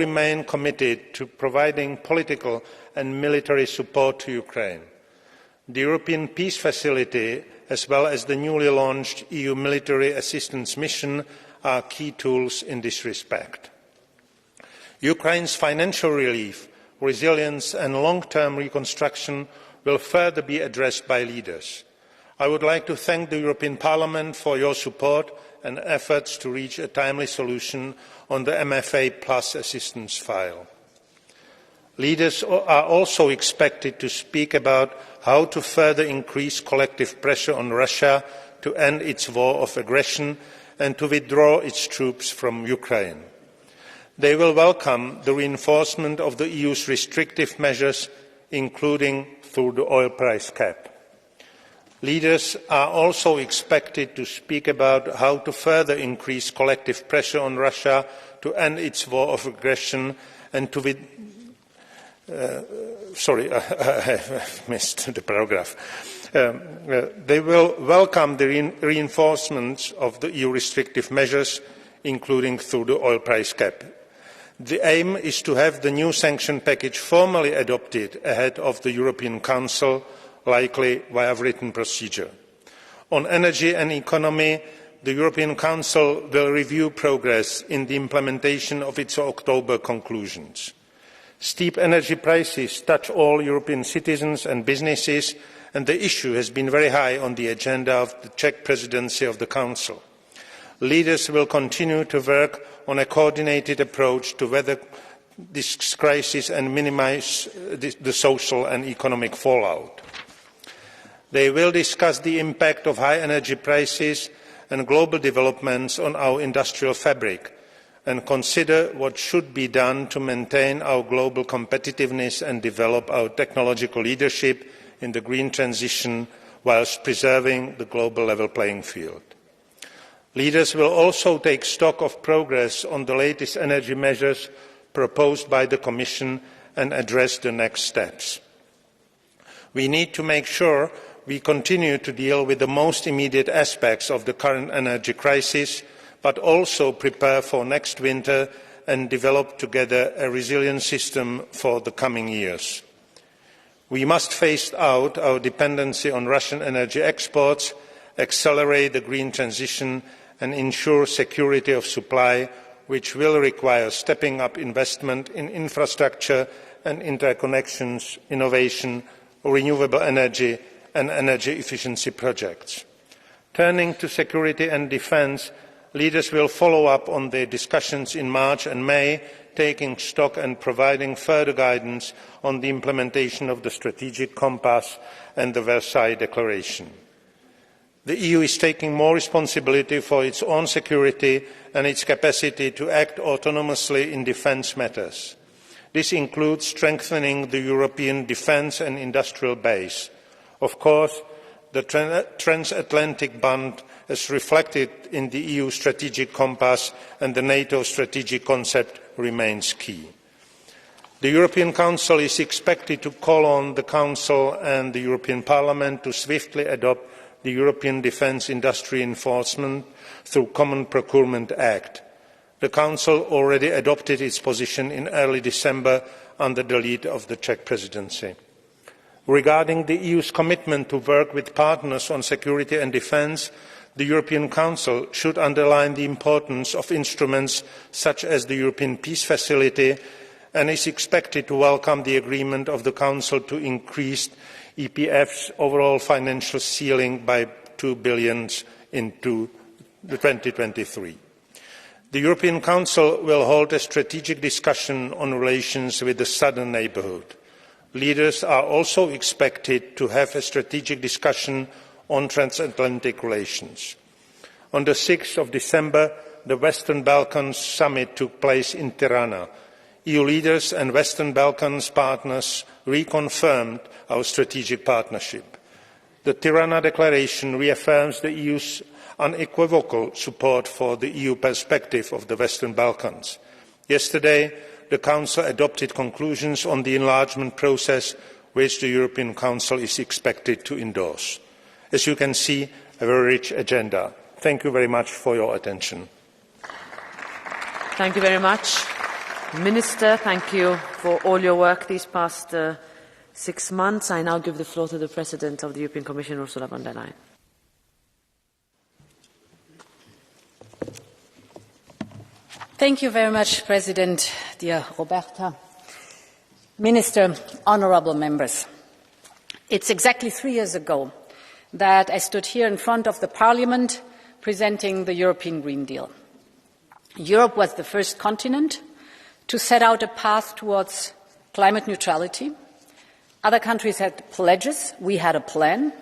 remain committed to providing political and military support to Ukraine. The European Peace Facility, as well as the newly launched EU Military Assistance Mission, are key tools in this respect. Ukraine's financial relief, resilience and long-term reconstruction will further be addressed by leaders. I would like to thank the European Parliament for your support and efforts to reach a timely solution on the MFA Plus assistance file. Leaders are also expected to speak about how to further increase collective pressure on Russia to end its war of aggression and to withdraw its troops from Ukraine. They will welcome the reinforcement of the EU's restrictive measures, including through the oil price cap. Leaders are also expected to speak about how to further increase collective pressure on Russia to end its war of aggression and to I missed the paragraph. They will welcome the reinforcement of the EU restrictive measures, including through the oil price cap. The aim is to have the new sanction package formally adopted ahead of the European Council, likely via written procedure. On energy and economy, the European Council will review progress in the implementation of its October conclusions. Steep energy prices touch all European citizens and businesses, and the issue has been very high on the agenda of the Czech presidency of the Council. Leaders will continue to work on a coordinated approach to weather this crisis and minimise the social and economic fallout. They will discuss the impact of high energy prices and global developments on our industrial fabric and consider what should be done to maintain our global competitiveness and develop our technological leadership in the green transition whilst preserving the global level playing field. Leaders will also take stock of progress on the latest energy measures proposed by the Commission and address the next steps. We need to make sure we continue to deal with the most immediate aspects of the current energy crisis, but also prepare for next winter and develop together a resilient system for the coming years. We must phase out our dependency on Russian energy exports, accelerate the green transition and ensure security of supply, which will require stepping up investment in infrastructure and interconnections, innovation, renewable energy and energy efficiency projects. Turning to security and defence, leaders will follow up on their discussions in March and May, taking stock and providing further guidance on the implementation of the strategic compass and the Versailles Declaration. The EU is taking more responsibility for its own security and its capacity to act autonomously in defence matters. This includes strengthening the European defence and industrial base. Of course, the transatlantic bond, as reflected in the EU strategic compass and the NATO strategic concept, remains key. The European Council is expected to call on the Council and the European Parliament to swiftly adopt the European Defence Industry Enforcement through Common Procurement Act. The Council already adopted its position in early December under the lead of the Czech presidency. Regarding the EU's commitment to work with partners on security and defence, the European Council should underline the importance of instruments such as the European Peace Facility and is expected to welcome the agreement of the Council to increase EPF's overall financial ceiling by €2 billion in 2023. The European Council will hold a strategic discussion on relations with the southern neighbourhood. Leaders are also expected to have a strategic discussion on transatlantic relations. On the 6th of December, the Western Balkans Summit took place in Tirana. EU leaders and Western Balkans partners reconfirmed our strategic partnership. The Tirana Declaration reaffirms the EU's unequivocal support for the EU perspective of the Western Balkans. Yesterday, the Council adopted conclusions on the enlargement process, which the European Council is expected to endorse. As you can see, a very rich agenda. Thank you very much for your attention. Thank you very much. Minister, thank you for all your work these past 6 months. I now give the floor to the President of the European Commission, Ursula von der Leyen. Thank you very much, President, dear Roberta. Minister, honourable members, it's exactly 3 years ago that I stood here in front of the Parliament presenting the European Green Deal. Europe was the first continent to set out a path towards climate neutrality. Other countries had pledges, we had a plan.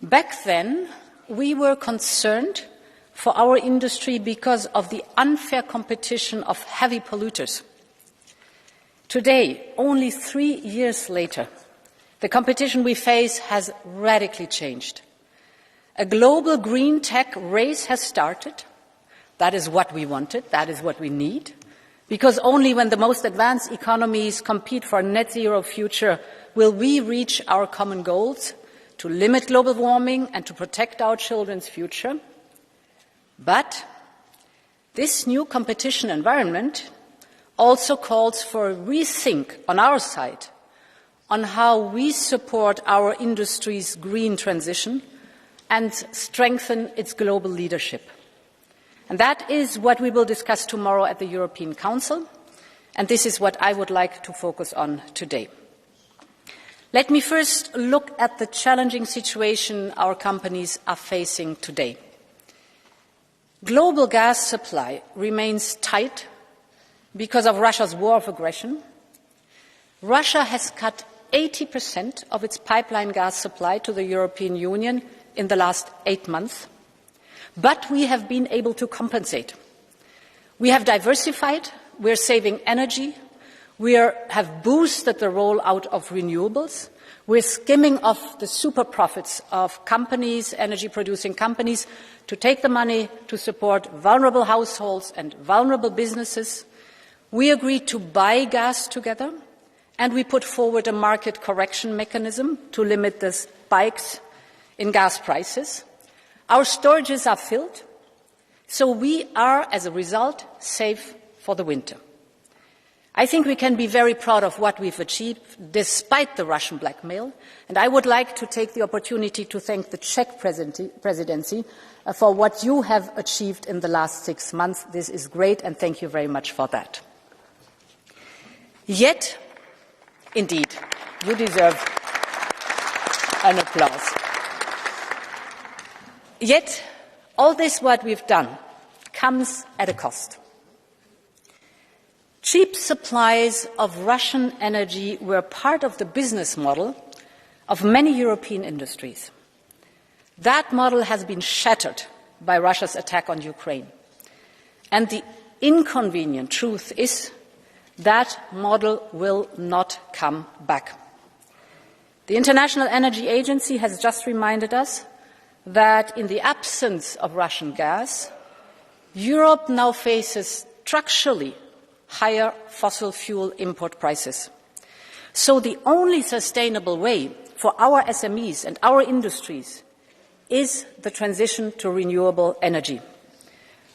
Back then, we were concerned for our industry because of the unfair competition of heavy polluters. Today, only 3 years later, the competition we face has radically changed. A global green tech race has started. That is what we wanted, that is what we need, because only when the most advanced economies compete for a net zero future will we reach our common goals to limit global warming and to protect our children's future. But this new competition environment also calls for a rethink on our side on how we support our industry's green transition and strengthen its global leadership. And that is what we will discuss tomorrow at the European Council, and this is what I would like to focus on today. Let me first look at the challenging situation our companies are facing today. Global gas supply remains tight because of Russia's war of aggression. Russia has cut 80% of its pipeline gas supply to the European Union in the last 8 months. But we have been able to compensate. We have diversified, we are saving energy, we have boosted the rollout of renewables, we are skimming off the super profits of companies, energy-producing companies, to take the money to support vulnerable households and vulnerable businesses. We agreed to buy gas together, and we put forward a market correction mechanism to limit the spikes in gas prices. Our storages are filled, so we are, as a result, safe for the winter. I think we can be very proud of what we've achieved despite the Russian blackmail, and I would like to take the opportunity to thank the Czech presidency for what you have achieved in the last 6 months. This is great, and thank you very much for that. Yet, indeed, you deserve an applause. Yet, all this what we've done comes at a cost. Cheap supplies of Russian energy were part of the business model of many European industries. That model has been shattered by Russia's attack on Ukraine. And the inconvenient truth is that model will not come back. The International Energy Agency has just reminded us that in the absence of Russian gas, Europe now faces structurally higher fossil fuel import prices. So the only sustainable way for our SMEs and our industries is the transition to renewable energy.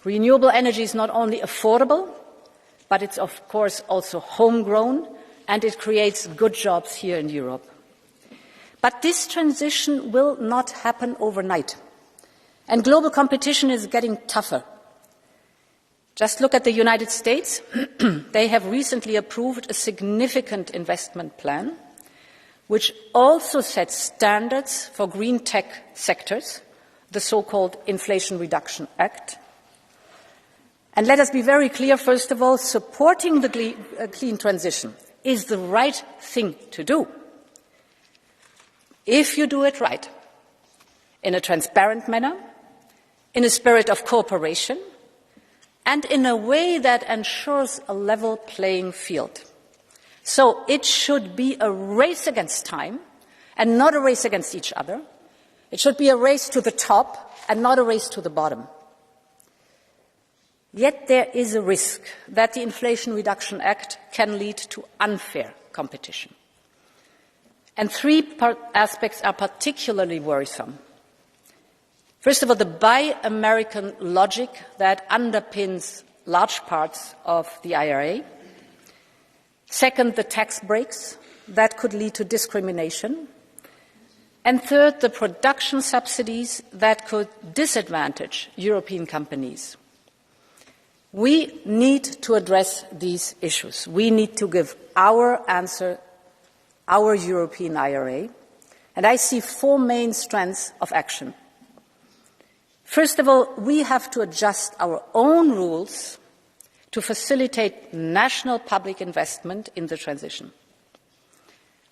Renewable energy is not only affordable, but it's of course also homegrown, and it creates good jobs here in Europe. But this transition will not happen overnight, and global competition is getting tougher. Just look at the United States. They have recently approved a significant investment plan, which also sets standards for green tech sectors, the so-called Inflation Reduction Act. And let us be very clear, first of all, supporting the clean transition is the right thing to do, if you do it right, in a transparent manner, in a spirit of cooperation, and in a way that ensures a level playing field. So it should be a race against time and not a race against each other. It should be a race to the top and not a race to the bottom. Yet there is a risk that the Inflation Reduction Act can lead to unfair competition. And three aspects are particularly worrisome. First of all, the Buy American logic that underpins large parts of the IRA. Second, the tax breaks that could lead to discrimination. And third, the production subsidies that could disadvantage European companies. We need to address these issues. We need to give our answer, our European IRA. And I see four main strands of action. First of all, we have to adjust our own rules to facilitate national public investment in the transition.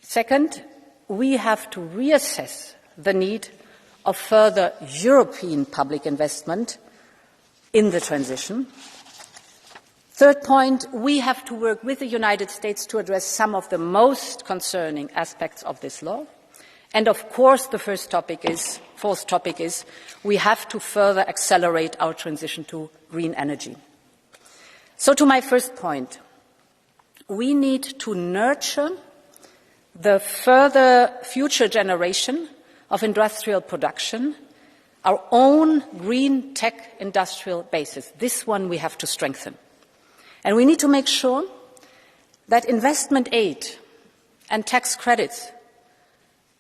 Second, we have to reassess the need of further European public investment in the transition. Third point, we have to work with the United States to address some of the most concerning aspects of this law. And of course, the fourth topic is we have to further accelerate our transition to green energy. So to my first point, we need to nurture the further future generation of industrial production, our own green tech industrial basis. This one we have to strengthen. And we need to make sure that investment aid and tax credits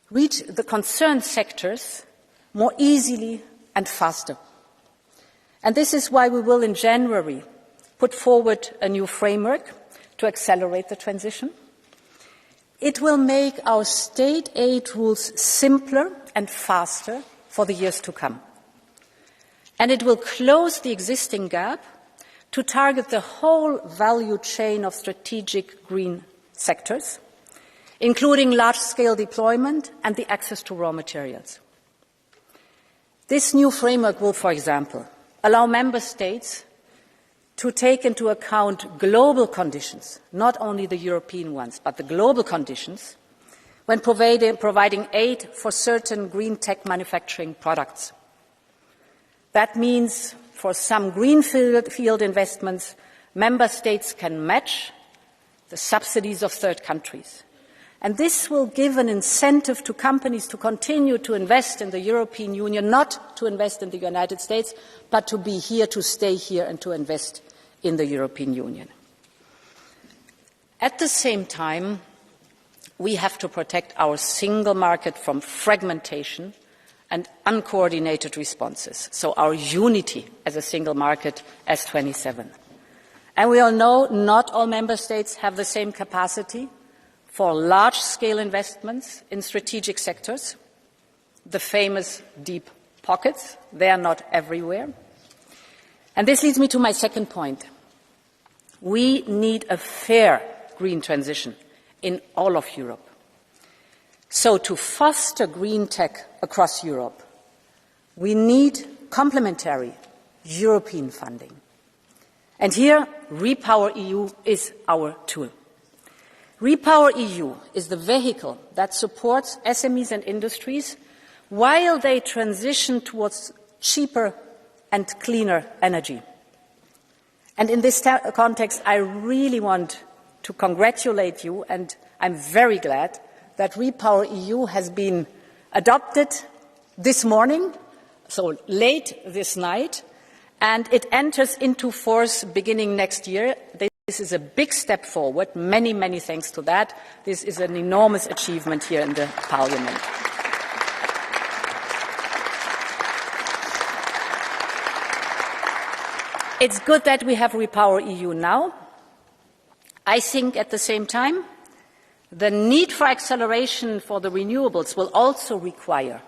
reach the concerned sectors more easily and faster. And this is why we will in January put forward a new framework to accelerate the transition. It will make our state aid rules simpler and faster for the years to come. And it will close the existing gap to target the whole value chain of strategic green sectors, including large-scale deployment and the access to raw materials. This new framework will, for example, allow member states to take into account global conditions, not only the European ones, but the global conditions, when providing aid for certain green tech manufacturing products. That means for some greenfield investments, member states can match the subsidies of third countries. And this will give an incentive to companies to continue to invest in the European Union, not to invest in the United States, but to be here, to stay here, and to invest in the European Union. At the same time, we have to protect our single market from fragmentation and uncoordinated responses, so our unity as a single market as 27. And we all know not all member states have the same capacity for large-scale investments in strategic sectors, the famous deep pockets. They are not everywhere. And this leads me to my second point. We need a fair green transition in all of Europe. So to foster green tech across Europe, we need complementary European funding. And here, REPowerEU is our tool. REPowerEU is the vehicle that supports SMEs and industries while they transition towards cheaper and cleaner energy. And in this context, I really want to congratulate you, and I'm very glad that REPowerEU has been adopted this morning, so late this night, and it enters into force beginning next year. This is a big step forward. Many, many thanks to that. This is an enormous achievement here in the Parliament. It's good that we have REPowerEU now. I think at the same time, the need for acceleration for the renewables will also require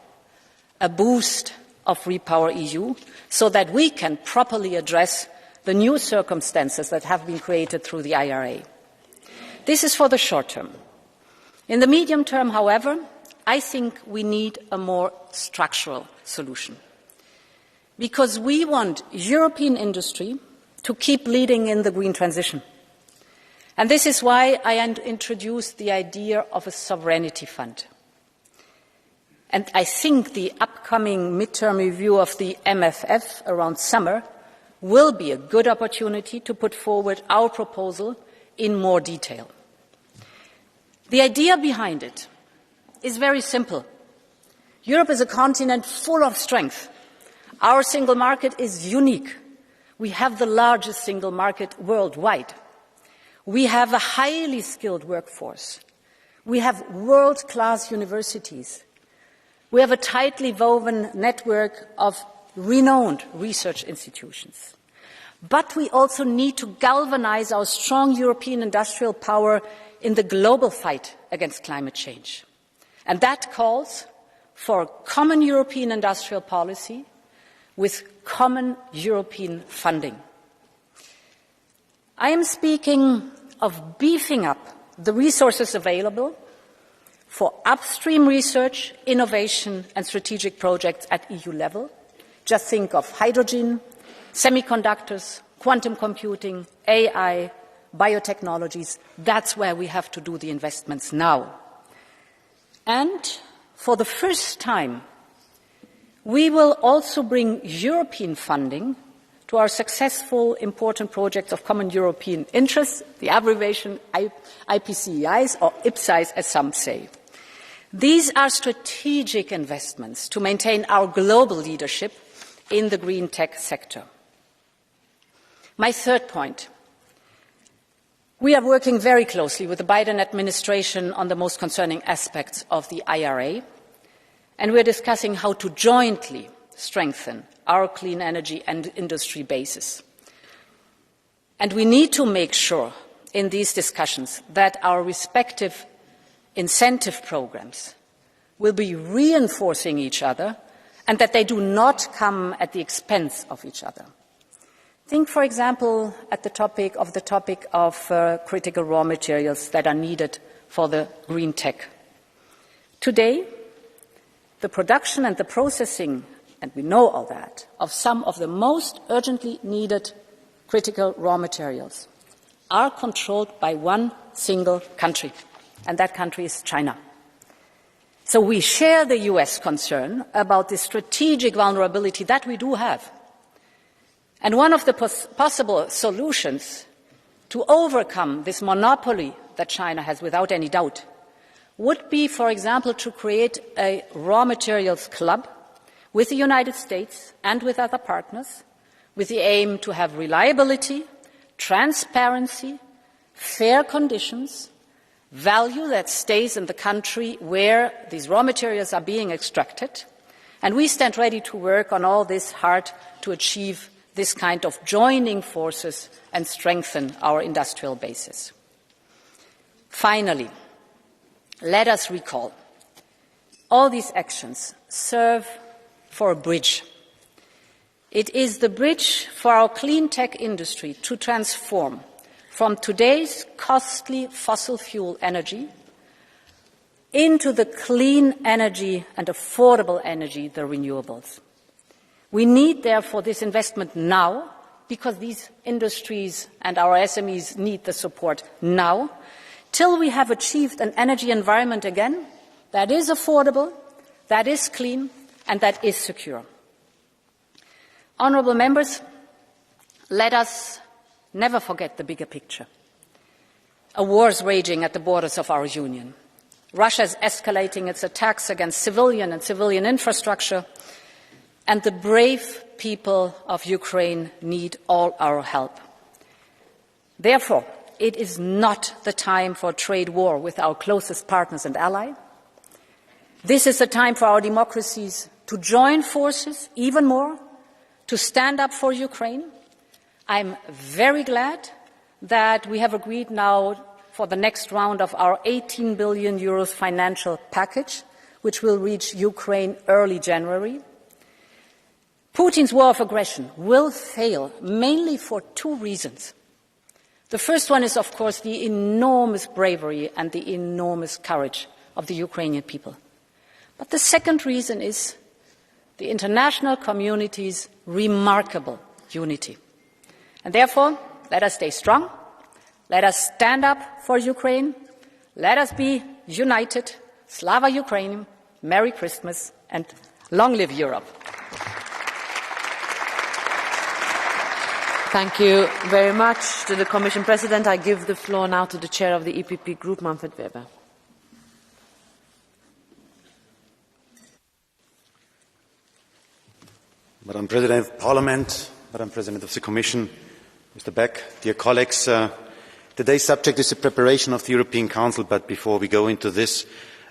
a boost of REPowerEU so that we can properly address the new circumstances that have been created through the IRA. This is for the short term. In the medium term, however, I think we need a more structural solution, because we want European industry to keep leading in the green transition. And this is why I introduced the idea of a sovereignty fund. And I think the upcoming midterm review of the MFF around summer will be a good opportunity to put forward our proposal in more detail. The idea behind it is very simple. Europe is a continent full of strength. Our single market is unique. We have the largest single market worldwide. We have a highly skilled workforce. We have world-class universities. We have a tightly woven network of renowned research institutions. But we also need to galvanize our strong European industrial power in the global fight against climate change. And that calls for a common European industrial policy with common European funding. I am speaking of beefing up the resources available for upstream research, innovation and strategic projects at EU level. Just think of hydrogen, semiconductors, quantum computing, AI, biotechnologies. That's where we have to do the investments now. And for the first time, we will also bring European funding to our successful important projects of common European interest, the abbreviation IPCEIs or IPCEIs as some say. These are strategic investments to maintain our global leadership in the green tech sector. My third point. We are working very closely with the Biden administration on the most concerning aspects of the IRA, and we are discussing how to jointly strengthen our clean energy and industry bases. And we need to make sure in these discussions that our respective incentive programs will be reinforcing each other and that they do not come at the expense of each other. Think, for example, at the topic of critical raw materials that are needed for the green tech. Today, the production and the processing, and we know all that, of some of the most urgently needed critical raw materials are controlled by one single country, and that country is China. So we share the US concern about the strategic vulnerability that we do have. And one of the possible solutions to overcome this monopoly that China has, without any doubt, would be, for example, to create a raw materials club with the United States and with other partners, with the aim to have reliability, transparency, fair conditions, value that stays in the country where these raw materials are being extracted, and we stand ready to work on all this hard to achieve this kind of joining forces and strengthen our industrial basis. Finally, let us recall, all these actions serve for a bridge. It is the bridge for our clean tech industry to transform from today's costly fossil fuel energy into the clean energy and affordable energy, the renewables. We need, therefore, this investment now, because these industries and our SMEs need the support now, till we have achieved an energy environment again that is affordable, that is clean, and that is secure. Honourable members, let us never forget the bigger picture. A war is raging at the borders of our Union. Russia is escalating its attacks against civilian and civilian infrastructure, and the brave people of Ukraine need all our help. Therefore, it is not the time for a trade war with our closest partners and allies. This is the time for our democracies to join forces even more, to stand up for Ukraine. I'm very glad that we have agreed now for the next round of our 18 billion euros financial package, which will reach Ukraine early January. Putin's war of aggression will fail mainly for two reasons. The first one is, of course, the enormous bravery and the enormous courage of the Ukrainian people. But the second reason is the international community's remarkable unity. And therefore, let us stay strong. Let us stand up for Ukraine. Let us be united. Slava Ukraini, Merry Christmas, and long live Europe. Thank you very much to the Commission President. I give the floor now to the Chair of the EPP Group, Manfred Weber. Madam President of Parliament, Madam President of the Commission, Mr. Beck, dear colleagues, Today's subject is the preparation of the European Council, but before we go into this,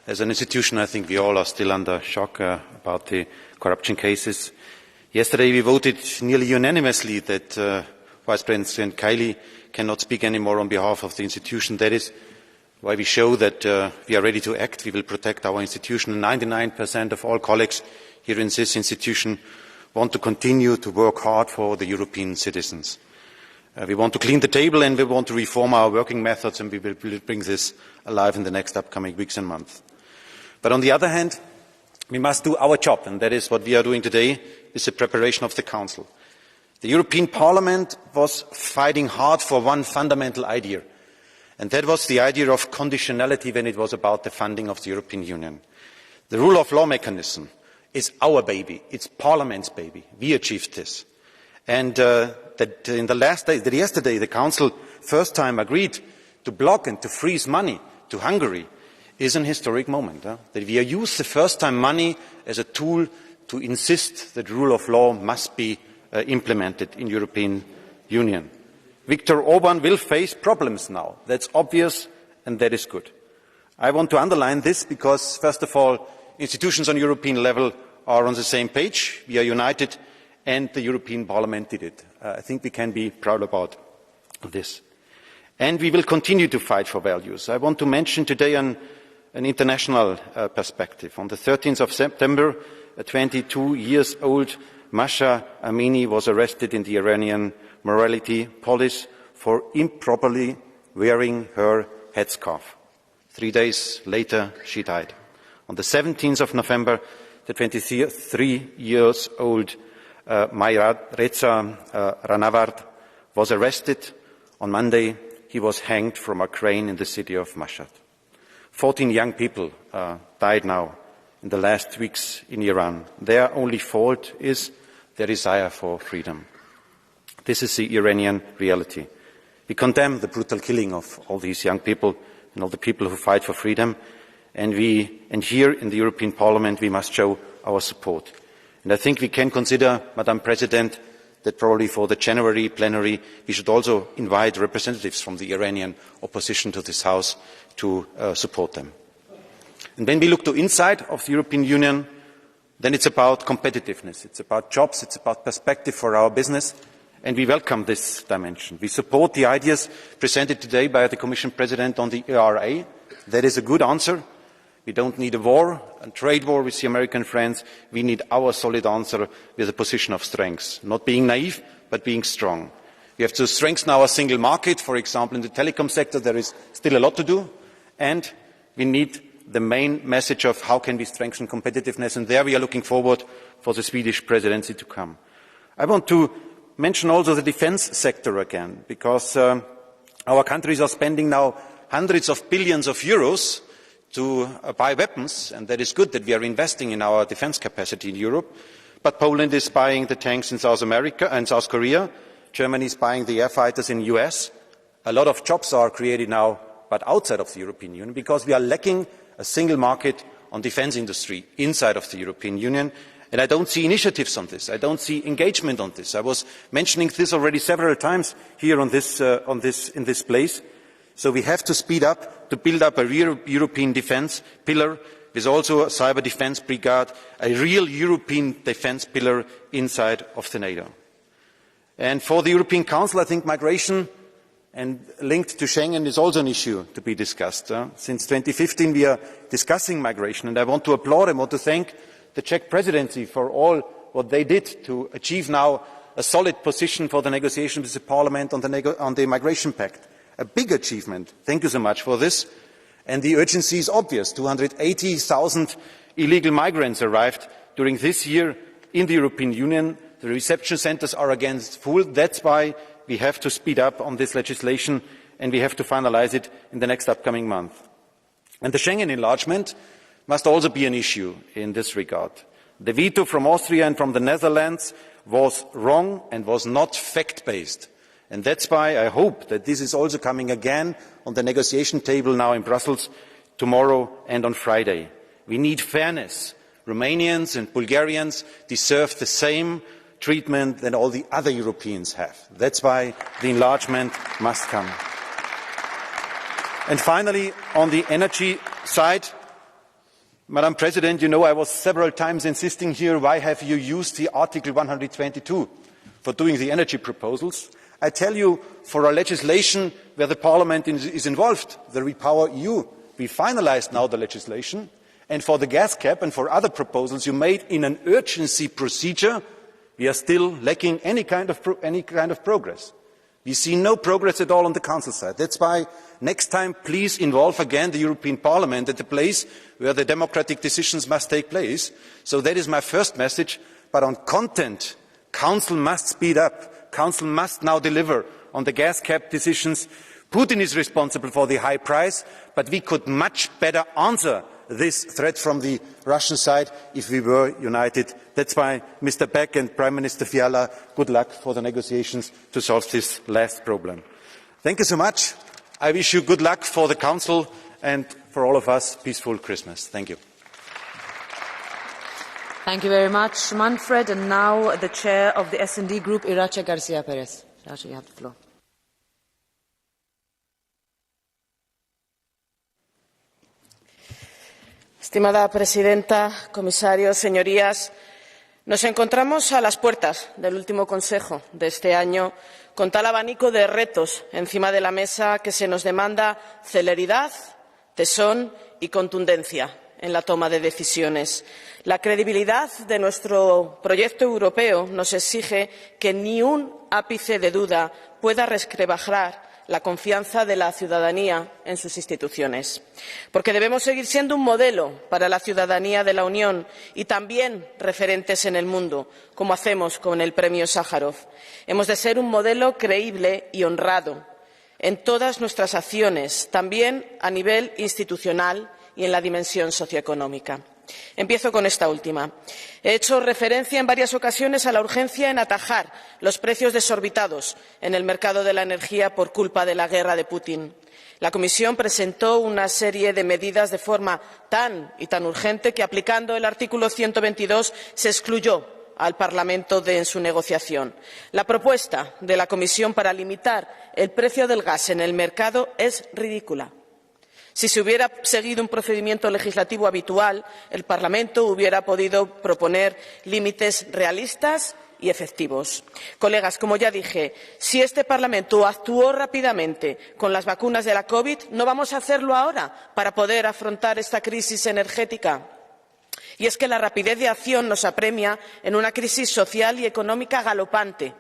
as an institution, I think we all are still under shock about the corruption cases. Yesterday we voted nearly unanimously that Vice President Kylie cannot speak anymore on behalf of the institution. That is why we show that we are ready to act. We will protect our institution. 99% of all colleagues here in this institution want to continue to work hard for the European citizens. We want to clean the table and we want to reform our working methods, and we will bring this alive in the next upcoming weeks and months. But on the other hand, we must do our job, and that is what we are doing today, is the preparation of the Council. The European Parliament was fighting hard for one fundamental idea, and that was the idea of conditionality when it was about the funding of the European Union. The rule of law mechanism is our baby, it's Parliament's baby. We achieved this. And that in the last days, that yesterday the Council first time agreed to block and to freeze money to Hungary is an historic moment. That we use the first time money as a tool to insist that rule of law must be implemented in the European Union. Viktor Orban will face problems now. That's obvious and that is good. I want to underline this because, first of all, institutions on European level are on the same page. We are united, and the European Parliament did it. I think we can be proud about this. And we will continue to fight for values. I want to mention today an international perspective. On the 13th of September, a 22-year-old Masha Amini was arrested in the Iranian morality police for improperly wearing her headscarf. 3 days later, she died. On the 17th of November, the 23-year-old Reza Ranavard was arrested. On Monday, he was hanged from a crane in the city of Mashhad. 14 young people died now in the last weeks in Iran. Their only fault is their desire for freedom. This is the Iranian reality. We condemn the brutal killing of all these young people and all the people who fight for freedom. And here in the European Parliament, we must show our support. And I think we can consider, Madam President, that probably for the January plenary, we should also invite representatives from the Iranian opposition to this House to support them. And when we look to inside of the European Union, then it's about competitiveness, it's about jobs, it's about perspective for our business, and we welcome this dimension. We support the ideas presented today by the Commission President on the ERA. That is a good answer. We don't need a war, a trade war with the American friends. We need our solid answer with a position of strength, not being naive, but being strong. We have to strengthen our single market. For example, in the telecom sector, there is still a lot to do. And we need the main message of how can we strengthen competitiveness. And there we are looking forward for the Swedish presidency to come. I want to mention also the defense sector again, because our countries are spending now hundreds of billions of euros to buy weapons, and that is good that we are investing in our defence capacity in Europe. But Poland is buying the tanks in South America and South Korea. Germany is buying the air fighters in the US. A lot of jobs are created now, but outside of the European Union, because we are lacking a single market on defence industry inside of the European Union. And I don't see initiatives on this. I don't see engagement on this. I was mentioning this already several times here in this place. So we have to speed up to build up a real European defence pillar with also a cyber defence brigade, a real European defence pillar inside of the NATO. And for the European Council, I think migration and linked to Schengen is also an issue to be discussed. Since 2015 we are discussing migration, and I want to applaud and want to thank the Czech presidency for all what they did to achieve now a solid position for the negotiations with the Parliament on the Migration Pact. A big achievement. Thank you so much for this. And the urgency is obvious. 280,000 illegal migrants arrived during this year in the European Union. The reception centres are again full. That's why we have to speed up on this legislation, and we have to finalise it in the next upcoming month. And the Schengen enlargement must also be an issue in this regard. The veto from Austria and from the Netherlands was wrong and was not fact-based. And that's why I hope that this is also coming again on the negotiation table now in Brussels tomorrow and on Friday. We need fairness. Romanians and Bulgarians deserve the same treatment that all the other Europeans have. That's why the enlargement must come. And finally, on the energy side, Madam President, you know I was several times insisting here, why have you used the Article 122 for doing the energy proposals? I tell you, for our legislation where the Parliament is involved, the REPowerEU, we finalised now the legislation, and for the gas cap and for other proposals you made in an urgency procedure, we are still lacking any kind of progress. We see no progress at all on the Council side. That's why next time please involve again the European Parliament at the place where the democratic decisions must take place. So that is my first message. But on content, Council must speed up. Council must now deliver on the gas cap decisions. Putin is responsible for the high price, but we could much better answer this threat from the Russian side if we were united. That's why, Mr. Beck and Prime Minister Fiala, good luck for the negotiations to solve this last problem. Thank you so much. I wish you good luck for the Council and for all of us, peaceful Christmas. Thank you. Thank you very much, Manfred. And now the chair of the S&D Group, Irache Garcia Perez. Irache, you have the floor. Estimada presidenta, comisarios, señorías, nos encontramos a las puertas del último Consejo de este año con tal abanico de retos encima de la mesa que se nos demanda celeridad, tesón y contundencia en la toma de decisiones. La credibilidad de nuestro proyecto europeo nos exige que ni un ápice de duda pueda resquebrajar la confianza de la ciudadanía en sus instituciones, porque debemos seguir siendo un modelo para la ciudadanía de la Unión y también referentes en el mundo, como hacemos con el Premio Sájarov. Hemos de ser un modelo creíble y honrado en todas nuestras acciones, también a nivel institucional y en la dimensión socioeconómica. Empiezo con esta última. He hecho referencia en varias ocasiones a la urgencia en atajar los precios desorbitados en el mercado de la energía por culpa de la guerra de Putin. La Comisión presentó una serie de medidas de forma tan urgente que, aplicando el artículo 122, se excluyó al Parlamento en su negociación. La propuesta de la Comisión para limitar el precio del gas en el mercado es ridícula. Si se hubiera seguido un procedimiento legislativo habitual, el Parlamento hubiera podido proponer límites realistas y efectivos. Colegas, como ya dije, si este Parlamento actuó rápidamente con las vacunas de la COVID, ¿no vamos a hacerlo ahora para poder afrontar esta crisis energética? Y es que la rapidez de acción nos apremia en una crisis social y económica galopante.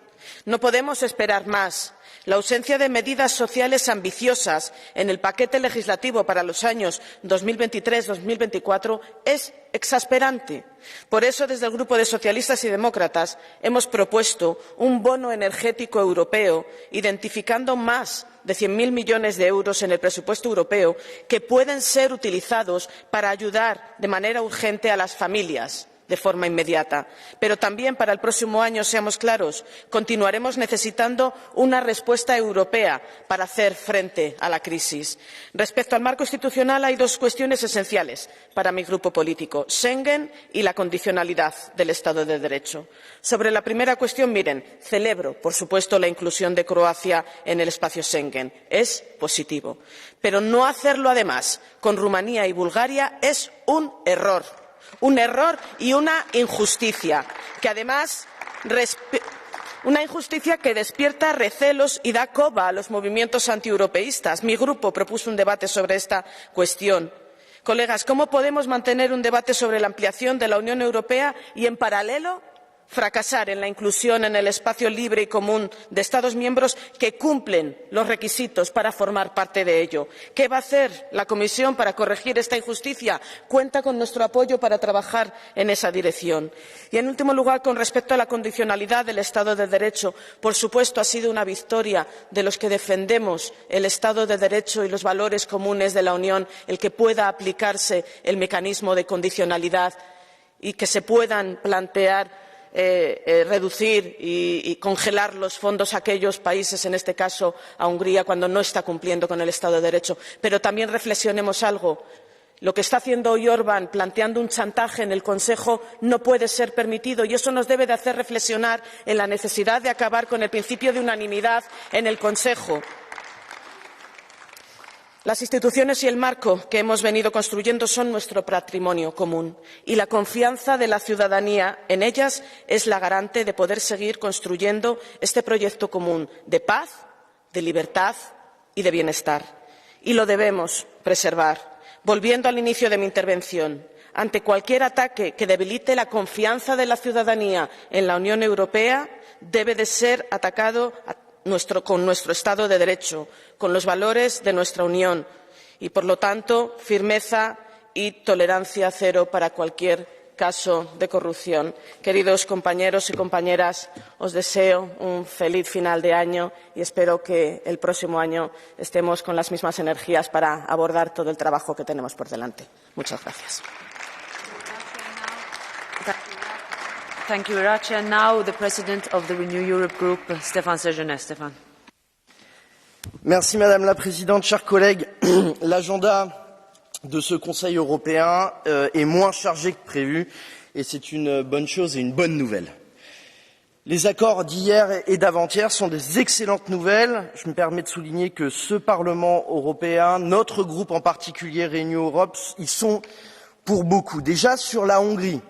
No podemos esperar más. La ausencia de medidas sociales ambiciosas en el paquete legislativo para los años 2023-2024 es exasperante. Por eso, desde el Grupo de Socialistas y Demócratas, hemos propuesto un bono energético europeo, identificando más de 100.000 millones de euros en el presupuesto europeo que pueden ser utilizados para ayudar de manera urgente a las familias de forma inmediata. Pero también para el próximo año, seamos claros, continuaremos necesitando una respuesta europea para hacer frente a la crisis. Respecto al marco institucional, hay dos cuestiones esenciales para mi grupo político: Schengen y la condicionalidad del Estado de Derecho. Sobre la primera cuestión, miren, celebro, por supuesto, la inclusión de Croacia en el espacio Schengen. Es positivo. Pero no hacerlo, además, con Rumanía y Bulgaria es un error. Un error y una injusticia, que además una injusticia que despierta recelos y da coba a los movimientos antieuropeístas. Mi grupo propuso un debate sobre esta cuestión. Colegas, ¿cómo podemos mantener un debate sobre la ampliación de la Unión Europea y, en paralelo, fracasar en la inclusión en el espacio libre y común de Estados miembros que cumplen los requisitos para formar parte de ello? ¿Qué va a hacer la Comisión para corregir esta injusticia? Cuenta con nuestro apoyo para trabajar en esa dirección. Y, en último lugar, con respecto a la condicionalidad del Estado de Derecho, por supuesto, ha sido una victoria de los que defendemos el Estado de Derecho y los valores comunes de la Unión el que pueda aplicarse el mecanismo de condicionalidad y que se puedan plantear reducir y congelar los fondos a aquellos países, en este caso a Hungría, cuando no está cumpliendo con el Estado de Derecho. Pero también reflexionemos algo. Lo que está haciendo hoy Orbán, planteando un chantaje en el Consejo, no puede ser permitido, y eso nos debe de hacer reflexionar en la necesidad de acabar con el principio de unanimidad en el Consejo. Las instituciones y el marco que hemos venido construyendo son nuestro patrimonio común y la confianza de la ciudadanía en ellas es la garante de poder seguir construyendo este proyecto común de paz, de libertad y de bienestar. Y lo debemos preservar. Volviendo al inicio de mi intervención, ante cualquier ataque que debilite la confianza de la ciudadanía en la Unión Europea, debe de ser atacado con nuestro Estado de Derecho, con los valores de nuestra Unión y, por lo tanto, firmeza y tolerancia cero para cualquier caso de corrupción. Queridos compañeros y compañeras, os deseo un feliz final de año y espero que el próximo año estemos con las mismas energías para abordar todo el trabajo que tenemos por delante. Muchas gracias. Thank you, Irache. And now the President of the Renew Europe Group, Stéphane Séjourné. Stéphane. Merci Madame la Présidente, chers collègues. L'agenda de ce Conseil européen est moins chargé que prévu et c'est une bonne chose et une bonne nouvelle. Les accords d'hier et d'avant-hier sont des excellentes nouvelles. Je me permets de souligner que ce Parlement européen, notre groupe en particulier, Renew Europe, y sont pour beaucoup. Déjà sur la Hongrie.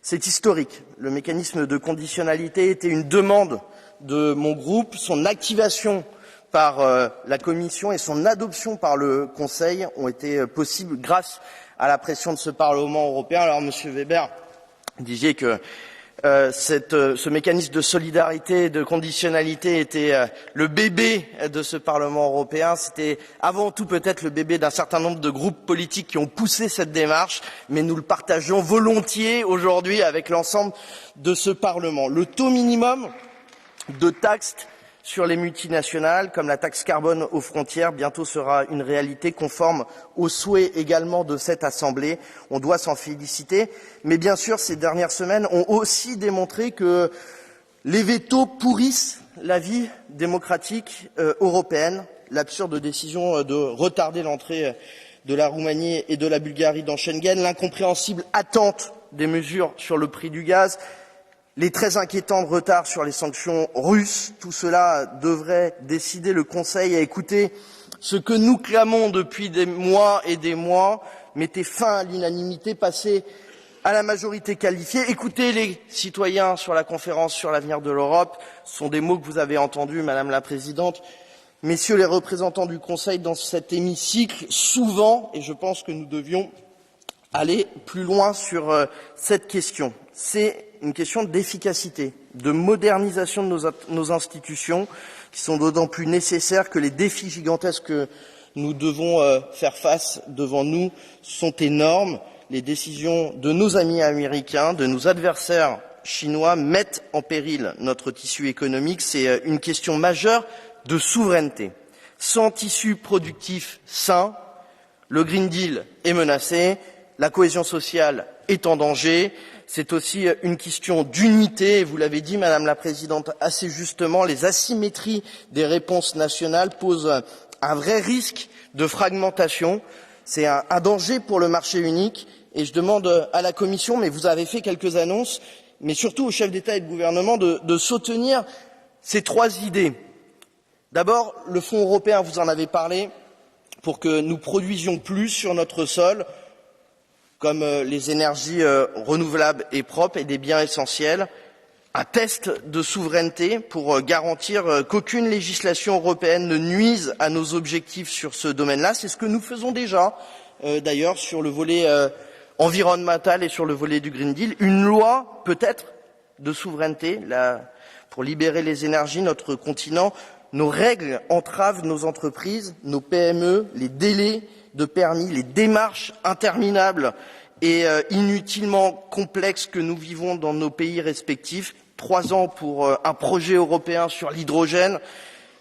C'est historique. Le mécanisme de conditionnalité était une demande de mon groupe. Son activation par la Commission et son adoption par le Conseil ont été possibles grâce à la pression de ce Parlement européen. Alors, Monsieur Weber, disiez que ce mécanisme de solidarité et de conditionnalité était le bébé de ce Parlement européen. C'était avant tout peut-être le bébé d'un certain nombre de groupes politiques qui ont poussé cette démarche, mais nous le partageons volontiers aujourd'hui avec l'ensemble de ce Parlement. Le taux minimum de taxes sur les multinationales, comme la taxe carbone aux frontières, bientôt sera une réalité conforme aux souhaits également de cette Assemblée. On doit s'en féliciter. Mais bien sûr, ces dernières semaines ont aussi démontré que les vétos pourrissent la vie démocratique européenne. L'absurde décision de retarder l'entrée de la Roumanie et de la Bulgarie dans Schengen, l'incompréhensible attente des mesures sur le prix du gaz, les très inquiétants retards sur les sanctions russes, tout cela devrait décider le Conseil à écouter ce que nous clamons depuis des mois et des mois, mettez fin à l'unanimité, passez à la majorité qualifiée, écoutez les citoyens sur la conférence sur l'avenir de l'Europe, ce sont des mots que vous avez entendus, Madame la Présidente, messieurs les représentants du Conseil dans cet hémicycle, souvent, et je pense que nous devions aller plus loin sur cette question. C'est une question d'efficacité, de modernisation de nos institutions, qui sont d'autant plus nécessaires que les défis gigantesques que nous devons faire face devant nous sont énormes. Les décisions de nos amis américains, de nos adversaires chinois mettent en péril notre tissu économique. C'est une question majeure de souveraineté. Sans tissu productif sain, le Green Deal est menacé, la cohésion sociale est en danger. C'est aussi une question d'unité, et vous l'avez dit, Madame la Présidente, assez justement, les asymétries des réponses nationales posent un vrai risque de fragmentation. C'est un danger pour le marché unique, et je demande à la Commission, mais vous avez fait quelques annonces, mais surtout aux chefs d'État et de gouvernement, de soutenir ces trois idées. D'abord, le Fonds européen, vous en avez parlé, pour que nous produisions plus sur notre sol, comme les énergies renouvelables et propres et des biens essentiels, un test de souveraineté pour garantir qu'aucune législation européenne ne nuise à nos objectifs sur ce domaine-là. C'est ce que nous faisons déjà, d'ailleurs, sur le volet environnemental et sur le volet du Green Deal. Une loi, peut-être, de souveraineté pour libérer les énergies, notre continent. Nos règles entravent nos entreprises, nos PME, les délais de permis, les démarches interminables et inutilement complexes que nous vivons dans nos pays respectifs. 3 ans pour un projet européen sur l'hydrogène.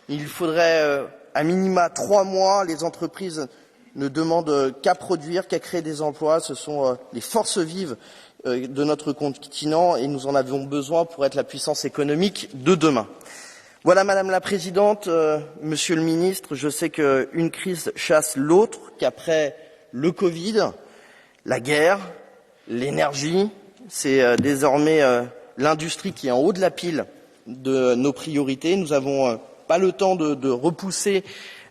Il faudrait à minima 3 mois. Les entreprises ne demandent qu'à produire, qu'à créer des emplois. Ce sont les forces vives de notre continent et nous en avons besoin pour être la puissance économique de demain. Voilà, Madame la Présidente, Monsieur le Ministre, je sais qu'une crise chasse l'autre, qu'après le Covid, la guerre, l'énergie, c'est désormais l'industrie qui est en haut de la pile de nos priorités. Nous n'avons pas le temps de repousser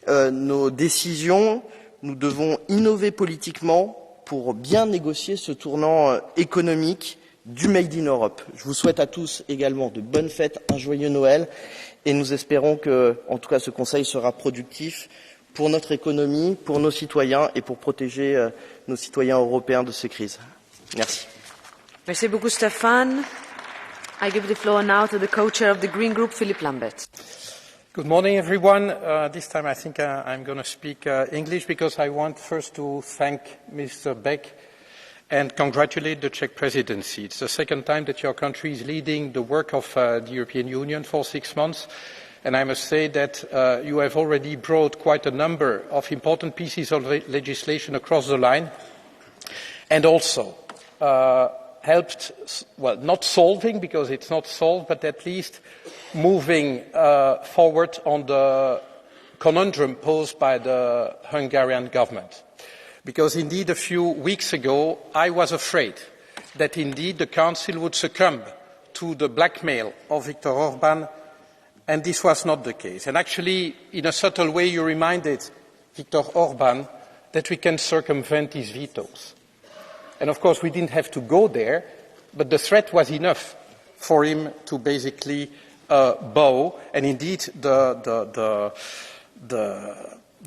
nos décisions, nous devons innover politiquement pour bien négocier ce tournant économique du Made in Europe. Je vous souhaite à tous également de bonnes fêtes, un joyeux Noël, et nous espérons que, en tout cas, ce Conseil sera productif pour notre économie, pour nos citoyens et pour protéger nos citoyens européens de ces crises. Merci. Merci beaucoup, Stéphane. I give the floor now to the co-chair of the Green Group, Philippe Lambert. Good morning, everyone. This time I think I'm going to speak English because I want first to thank Mr. Beck and congratulate the Czech presidency. It's the second time that your country is leading the work of the European Union for 6 months. And I must say that you have already brought quite a number of important pieces of legislation across the line and also helped, well, not solving because it's not solved, but at least moving forward on the conundrum posed by the Hungarian government. Because indeed a few weeks ago I was afraid that indeed the Council would succumb to the blackmail of Viktor Orban, and this was not the case. And actually, in a subtle way, you reminded Viktor Orban that we can circumvent his vetoes. And of course, we didn't have to go there, but the threat was enough for him to basically bow. And indeed, the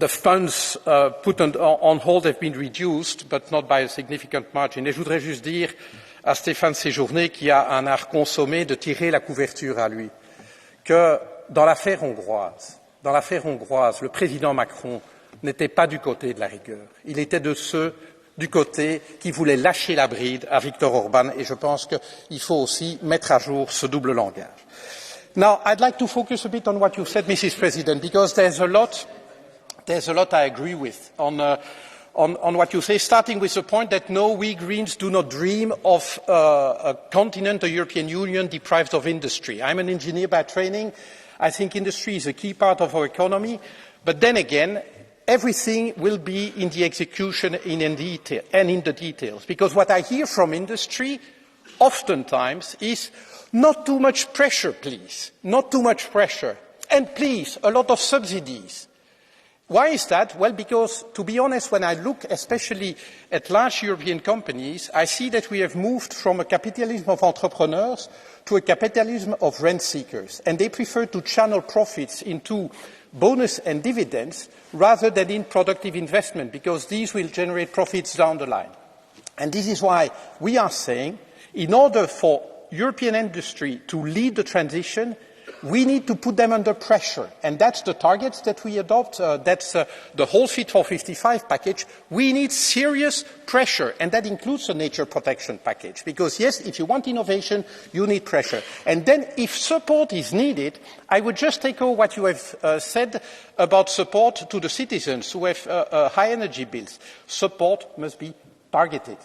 funds put on hold have been reduced, but not by a significant margin. Et je voudrais juste dire à Stéphane Séjourné, qui a un art consommé de tirer la couverture à lui, que dans l'affaire hongroise, le président Macron n'était pas du côté de la rigueur. Il était de ceux du côté qui voulaient lâcher la bride à Viktor Orban, et je pense qu'il faut aussi mettre à jour ce double langage. Now, I'd like to focus a bit on what you said, Mrs. President, because there's a lot I agree with on what you say, starting with the point that no, we Greens do not dream of a continent, a European Union deprived of industry. I'm an engineer by training. I think industry is a key part of our economy. But then again, everything will be in the execution and in the details. Because what I hear from industry oftentimes is not too much pressure, please. Not too much pressure. And please, a lot of subsidies. Why is that? Well, because, to be honest, when I look especially at large European companies, I see that we have moved from a capitalism of entrepreneurs to a capitalism of rent seekers. And they prefer to channel profits into bonus and dividends rather than in productive investment, because these will generate profits down the line. And this is why we are saying, in order for European industry to lead the transition, we need to put them under pressure, and that's the targets that we adopt. That's the whole Fit for 55 package. We need serious pressure, and that includes the nature protection package. Because yes, if you want innovation, you need pressure. And then if support is needed, I would just echo what you have said about support to the citizens who have high energy bills. Support must be targeted.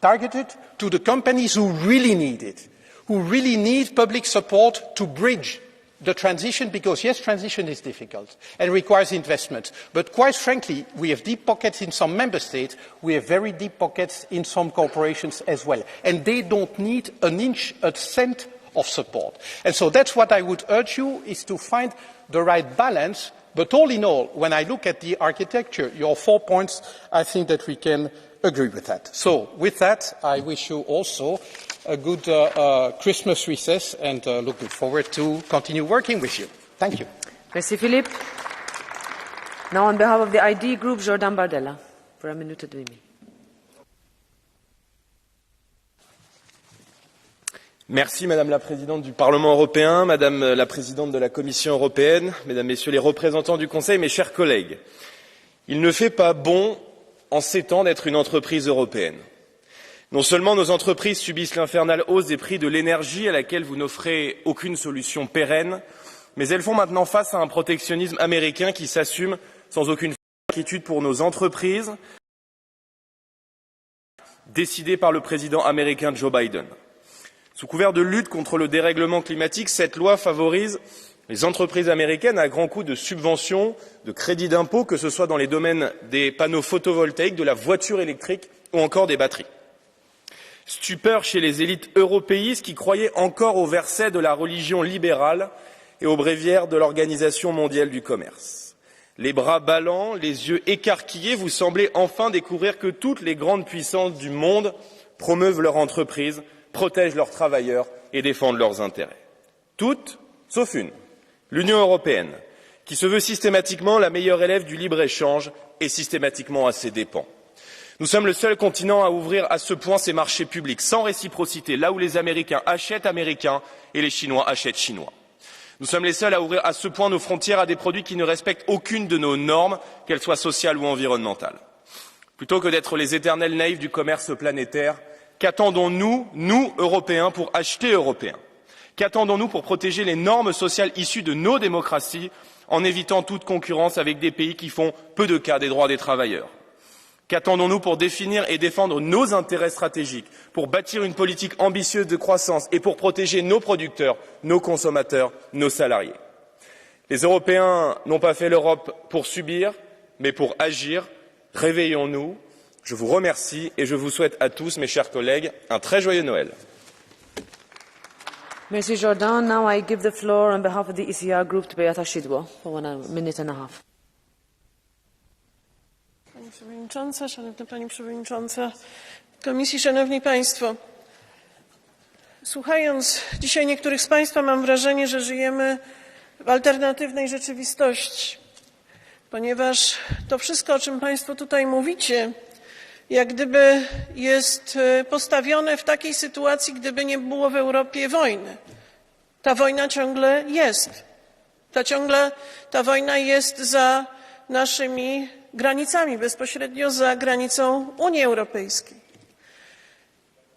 Targeted to the companies who really need it, who really need public support to bridge the transition, because yes, transition is difficult and requires investment. But quite frankly, we have deep pockets in some member states, we have very deep pockets in some corporations as well. And they don't need an inch, a cent of support. And so that's what I would urge you, is to find the right balance. But all in all, when I look at the architecture, your 4 points, I think that we can agree with that. So with that, I wish you also a good Christmas recess, and looking forward to continue working with you. Thank you. Merci, Philippe. Now, on behalf of the ID Group, Jordan Bardella, for a minute and 2 minutes. Merci Madame la Présidente du Parlement européen, Madame la Présidente de la Commission européenne, Mesdames, Messieurs les représentants du Conseil, mes chers collègues. Il ne fait pas bon, en ces temps, d'être une entreprise européenne. Non seulement nos entreprises subissent l'infernale hausse des prix de l'énergie à laquelle vous n'offrez aucune solution pérenne, mais elles font maintenant face à un protectionnisme américain qui s'assume sans aucune inquiétude pour nos entreprises, décidé par le président américain Joe Biden. Sous couvert de lutte contre le dérèglement climatique, cette loi favorise les entreprises américaines à grands coups de subventions, de crédits d'impôt, que ce soit dans les domaines des panneaux photovoltaïques, de la voiture électrique ou encore des batteries. Stupeur chez les élites européistes qui croyaient encore au verset de la religion libérale et aux bréviaires de l'Organisation mondiale du commerce. les bras ballants, les yeux écarquillés, vous semblez enfin découvrir que toutes les grandes puissances du monde promeuvent leurs entreprises, protègent leurs travailleurs et défendent leurs intérêts. Toutes, sauf une, l'Union européenne, qui se veut systématiquement la meilleure élève du libre-échange et systématiquement à ses dépens. Nous sommes le seul continent à ouvrir à ce point ses marchés publics, sans réciprocité, là où les Américains achètent américains et les Chinois achètent chinois. Nous sommes les seuls à ouvrir à ce point nos frontières à des produits qui ne respectent aucune de nos normes, qu'elles soient sociales ou environnementales. Plutôt que d'être les éternels naïfs du commerce planétaire, qu'attendons-nous, nous, Européens, pour acheter européen? Qu'attendons-nous pour protéger les normes sociales issues de nos démocraties en évitant toute concurrence avec des pays qui font peu de cas des droits des travailleurs? Qu'attendons-nous pour définir et défendre nos intérêts stratégiques, pour bâtir une politique ambitieuse de croissance et pour protéger nos producteurs, nos consommateurs, nos salariés? Les Européens n'ont pas fait l'Europe pour subir, mais pour agir. Réveillons-nous. Je vous remercie et je vous souhaite à tous, mes chers collègues, un très joyeux Noël. Merci Jordan. Now I give the floor on behalf of the ECR group to Beata Szydło for 1 minute and a half. Pani Przewodnicząca, Szanowna Pani Przewodnicząca Komisji, Szanowni Państwo. Słuchając dzisiaj niektórych z Państwa, mam wrażenie, że żyjemy w alternatywnej rzeczywistości, ponieważ to wszystko, o czym Państwo tutaj mówicie, jak gdyby jest postawione w takiej sytuacji, gdyby nie było w Europie wojny. Ta wojna ciągle jest. Ta wojna jest za naszymi granicami, bezpośrednio za granicą Unii Europejskiej.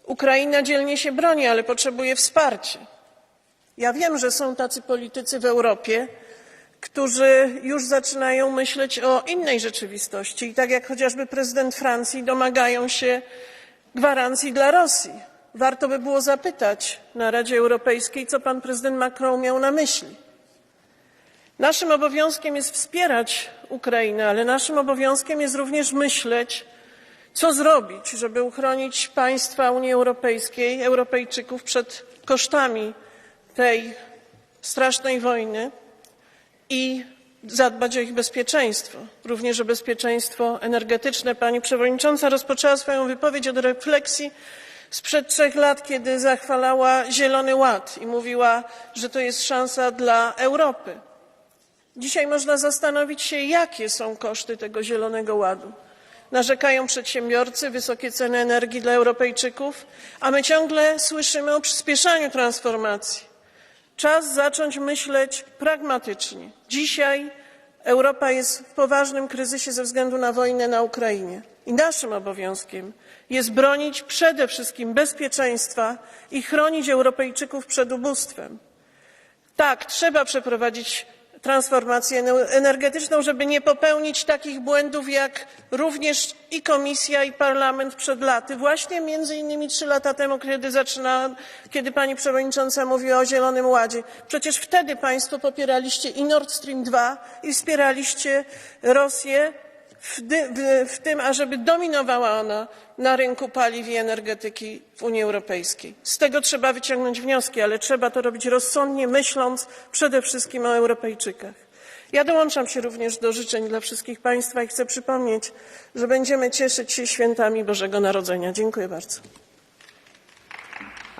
Ukraina dzielnie się broni, ale potrzebuje wsparcia. Ja wiem, że są tacy politycy w Europie, którzy już zaczynają myśleć o innej rzeczywistości i tak jak chociażby prezydent Francji domagają się gwarancji dla Rosji. Warto by było zapytać na Radzie Europejskiej, co pan prezydent Macron miał na myśli. Naszym obowiązkiem jest wspierać Ukrainę, ale naszym obowiązkiem jest również myśleć, co zrobić, żeby uchronić państwa Unii Europejskiej, Europejczyków przed kosztami tej strasznej wojny i zadbać o ich bezpieczeństwo, również o bezpieczeństwo energetyczne. Pani Przewodnicząca rozpoczęła swoją wypowiedź od refleksji sprzed 3 lat, kiedy zachwalała Zielony Ład i mówiła, że to jest szansa dla Europy. Dzisiaj można zastanowić się, jakie są koszty tego Zielonego Ładu. Narzekają przedsiębiorcy, wysokie ceny energii dla Europejczyków, a my ciągle słyszymy o przyspieszaniu transformacji. Czas zacząć myśleć pragmatycznie. Dzisiaj Europa jest w poważnym kryzysie ze względu na wojnę na Ukrainie. I naszym obowiązkiem jest bronić przede wszystkim bezpieczeństwa i chronić Europejczyków przed ubóstwem. Tak, trzeba przeprowadzić transformację energetyczną, żeby nie popełnić takich błędów, jak również i Komisja, i Parlament przed laty. Właśnie między innymi 3 lata temu, kiedy pani przewodnicząca mówiła o Zielonym Ładzie. Przecież wtedy państwo popieraliście i Nord Stream 2 i wspieraliście Rosję w tym, ażeby dominowała ona na rynku paliw i energetyki w Unii Europejskiej. Z tego trzeba wyciągnąć wnioski, ale trzeba to robić rozsądnie, myśląc przede wszystkim o Europejczykach. Ja dołączam się również do życzeń dla wszystkich państwa i chcę przypomnieć, że będziemy cieszyć się świętami Bożego Narodzenia. Dziękuję bardzo.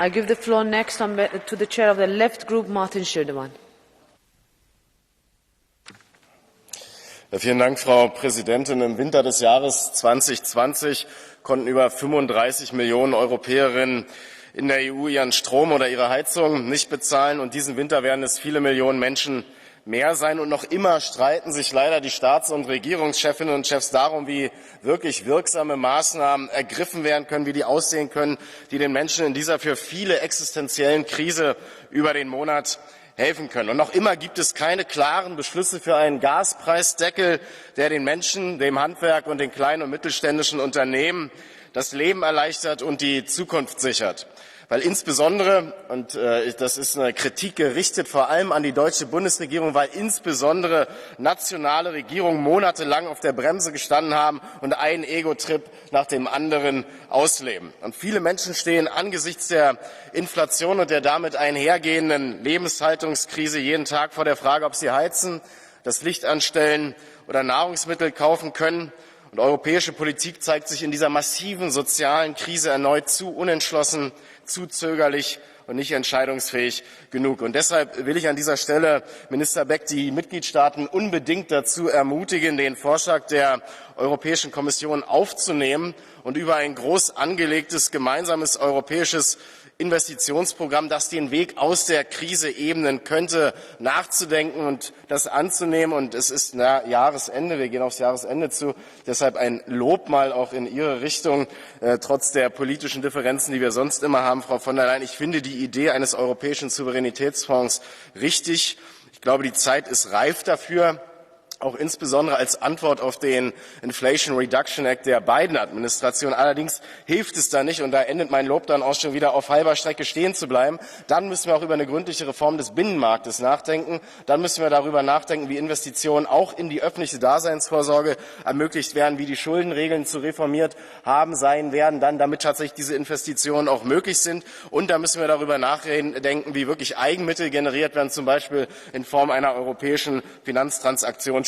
I give the floor next to the chair of the left group, Martin Schödemann. Vielen Dank, Frau Präsidentin. Im Winter des Jahres 2020 konnten über 35 Millionen Europäerinnen in der EU ihren Strom oder ihre Heizung nicht bezahlen. Und diesen Winter werden es viele Millionen Menschen mehr sein. Und noch immer streiten sich leider die Staats- und Regierungschefinnen und Chefs darum, wie wirklich wirksame Maßnahmen ergriffen werden können, wie die aussehen können, die den Menschen in dieser für viele existenziellen Krise über den Monat helfen können. Und noch immer gibt es keine klaren Beschlüsse für einen Gaspreisdeckel, der den Menschen, dem Handwerk und den kleinen und mittelständischen Unternehmen das Leben erleichtert und die Zukunft sichert. Weil insbesondere, und das ist eine Kritik gerichtet vor allem an die deutsche Bundesregierung, weil insbesondere nationale Regierungen monatelang auf der Bremse gestanden haben und einen Ego-Trip nach dem anderen ausleben. Und viele Menschen stehen angesichts der Inflation und der damit einhergehenden Lebenshaltungskrise jeden Tag vor der Frage, ob sie heizen, das Licht anstellen oder Nahrungsmittel kaufen können. Und europäische Politik zeigt sich in dieser massiven sozialen Krise erneut zu unentschlossen, zu zögerlich und nicht entscheidungsfähig genug. Und deshalb will ich an dieser Stelle, Minister Beck, die Mitgliedstaaten unbedingt dazu ermutigen, den Vorschlag der Europäischen Kommission aufzunehmen und über ein groß angelegtes gemeinsames europäisches Investitionsprogramm, das den Weg aus der Krise ebnen könnte, nachzudenken und das anzunehmen. Und es ist Jahresende, wir gehen aufs Jahresende zu. Deshalb ein Lob mal auch in Ihre Richtung, trotz der politischen Differenzen, die wir sonst immer haben, Frau von der Leyen. Ich finde die Idee eines europäischen Souveränitätsfonds richtig. Ich glaube, die Zeit ist reif dafür. Auch insbesondere als Antwort auf den Inflation Reduction Act der Biden-Administration. Allerdings hilft es da nicht, und da endet mein Lob dann auch schon wieder, auf halber Strecke stehen zu bleiben. Dann müssen wir auch über eine gründliche Reform des Binnenmarktes nachdenken. Dann müssen wir darüber nachdenken, wie Investitionen auch in die öffentliche Daseinsvorsorge ermöglicht werden, wie die Schuldenregeln zu reformiert sein werden, dann, damit tatsächlich diese Investitionen auch möglich sind. Und da müssen wir darüber nachdenken, wie wirklich Eigenmittel generiert werden, zum Beispiel in Form einer europäischen Finanztransaktionssteuer.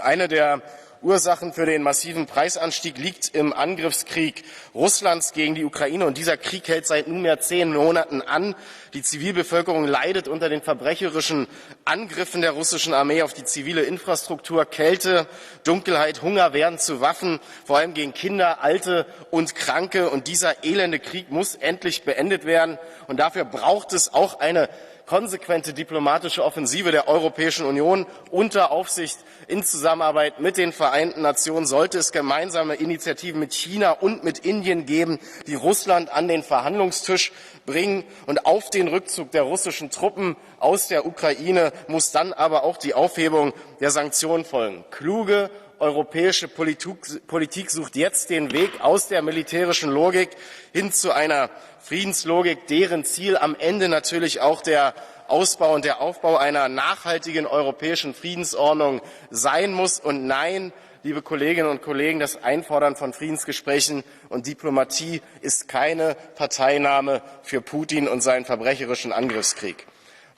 Eine der Ursachen für den massiven Preisanstieg liegt im Angriffskrieg Russlands gegen die Ukraine. Und dieser Krieg hält seit nunmehr 10 Monaten an. Die Zivilbevölkerung leidet unter den verbrecherischen Angriffen der russischen Armee auf die zivile Infrastruktur. Kälte, Dunkelheit, Hunger werden zu Waffen, vor allem gegen Kinder, Alte und Kranke. Und dieser elende Krieg muss endlich beendet werden. Und dafür braucht es auch eine konsequente diplomatische Offensive der Europäischen Union unter Aufsicht in Zusammenarbeit mit den Vereinten Nationen. Sollte es gemeinsame Initiativen mit China und mit Indien geben, die Russland an den Verhandlungstisch bringen. Und auf den Rückzug der russischen Truppen aus der Ukraine muss dann aber auch die Aufhebung der Sanktionen folgen. Kluge europäische Politik sucht jetzt den Weg aus der militärischen Logik hin zu einer Friedenslogik, deren Ziel am Ende natürlich auch der Ausbau und der Aufbau einer nachhaltigen europäischen Friedensordnung sein muss. Und nein, liebe Kolleginnen und Kollegen, das Einfordern von Friedensgesprächen und Diplomatie ist keine Parteinahme für Putin und seinen verbrecherischen Angriffskrieg.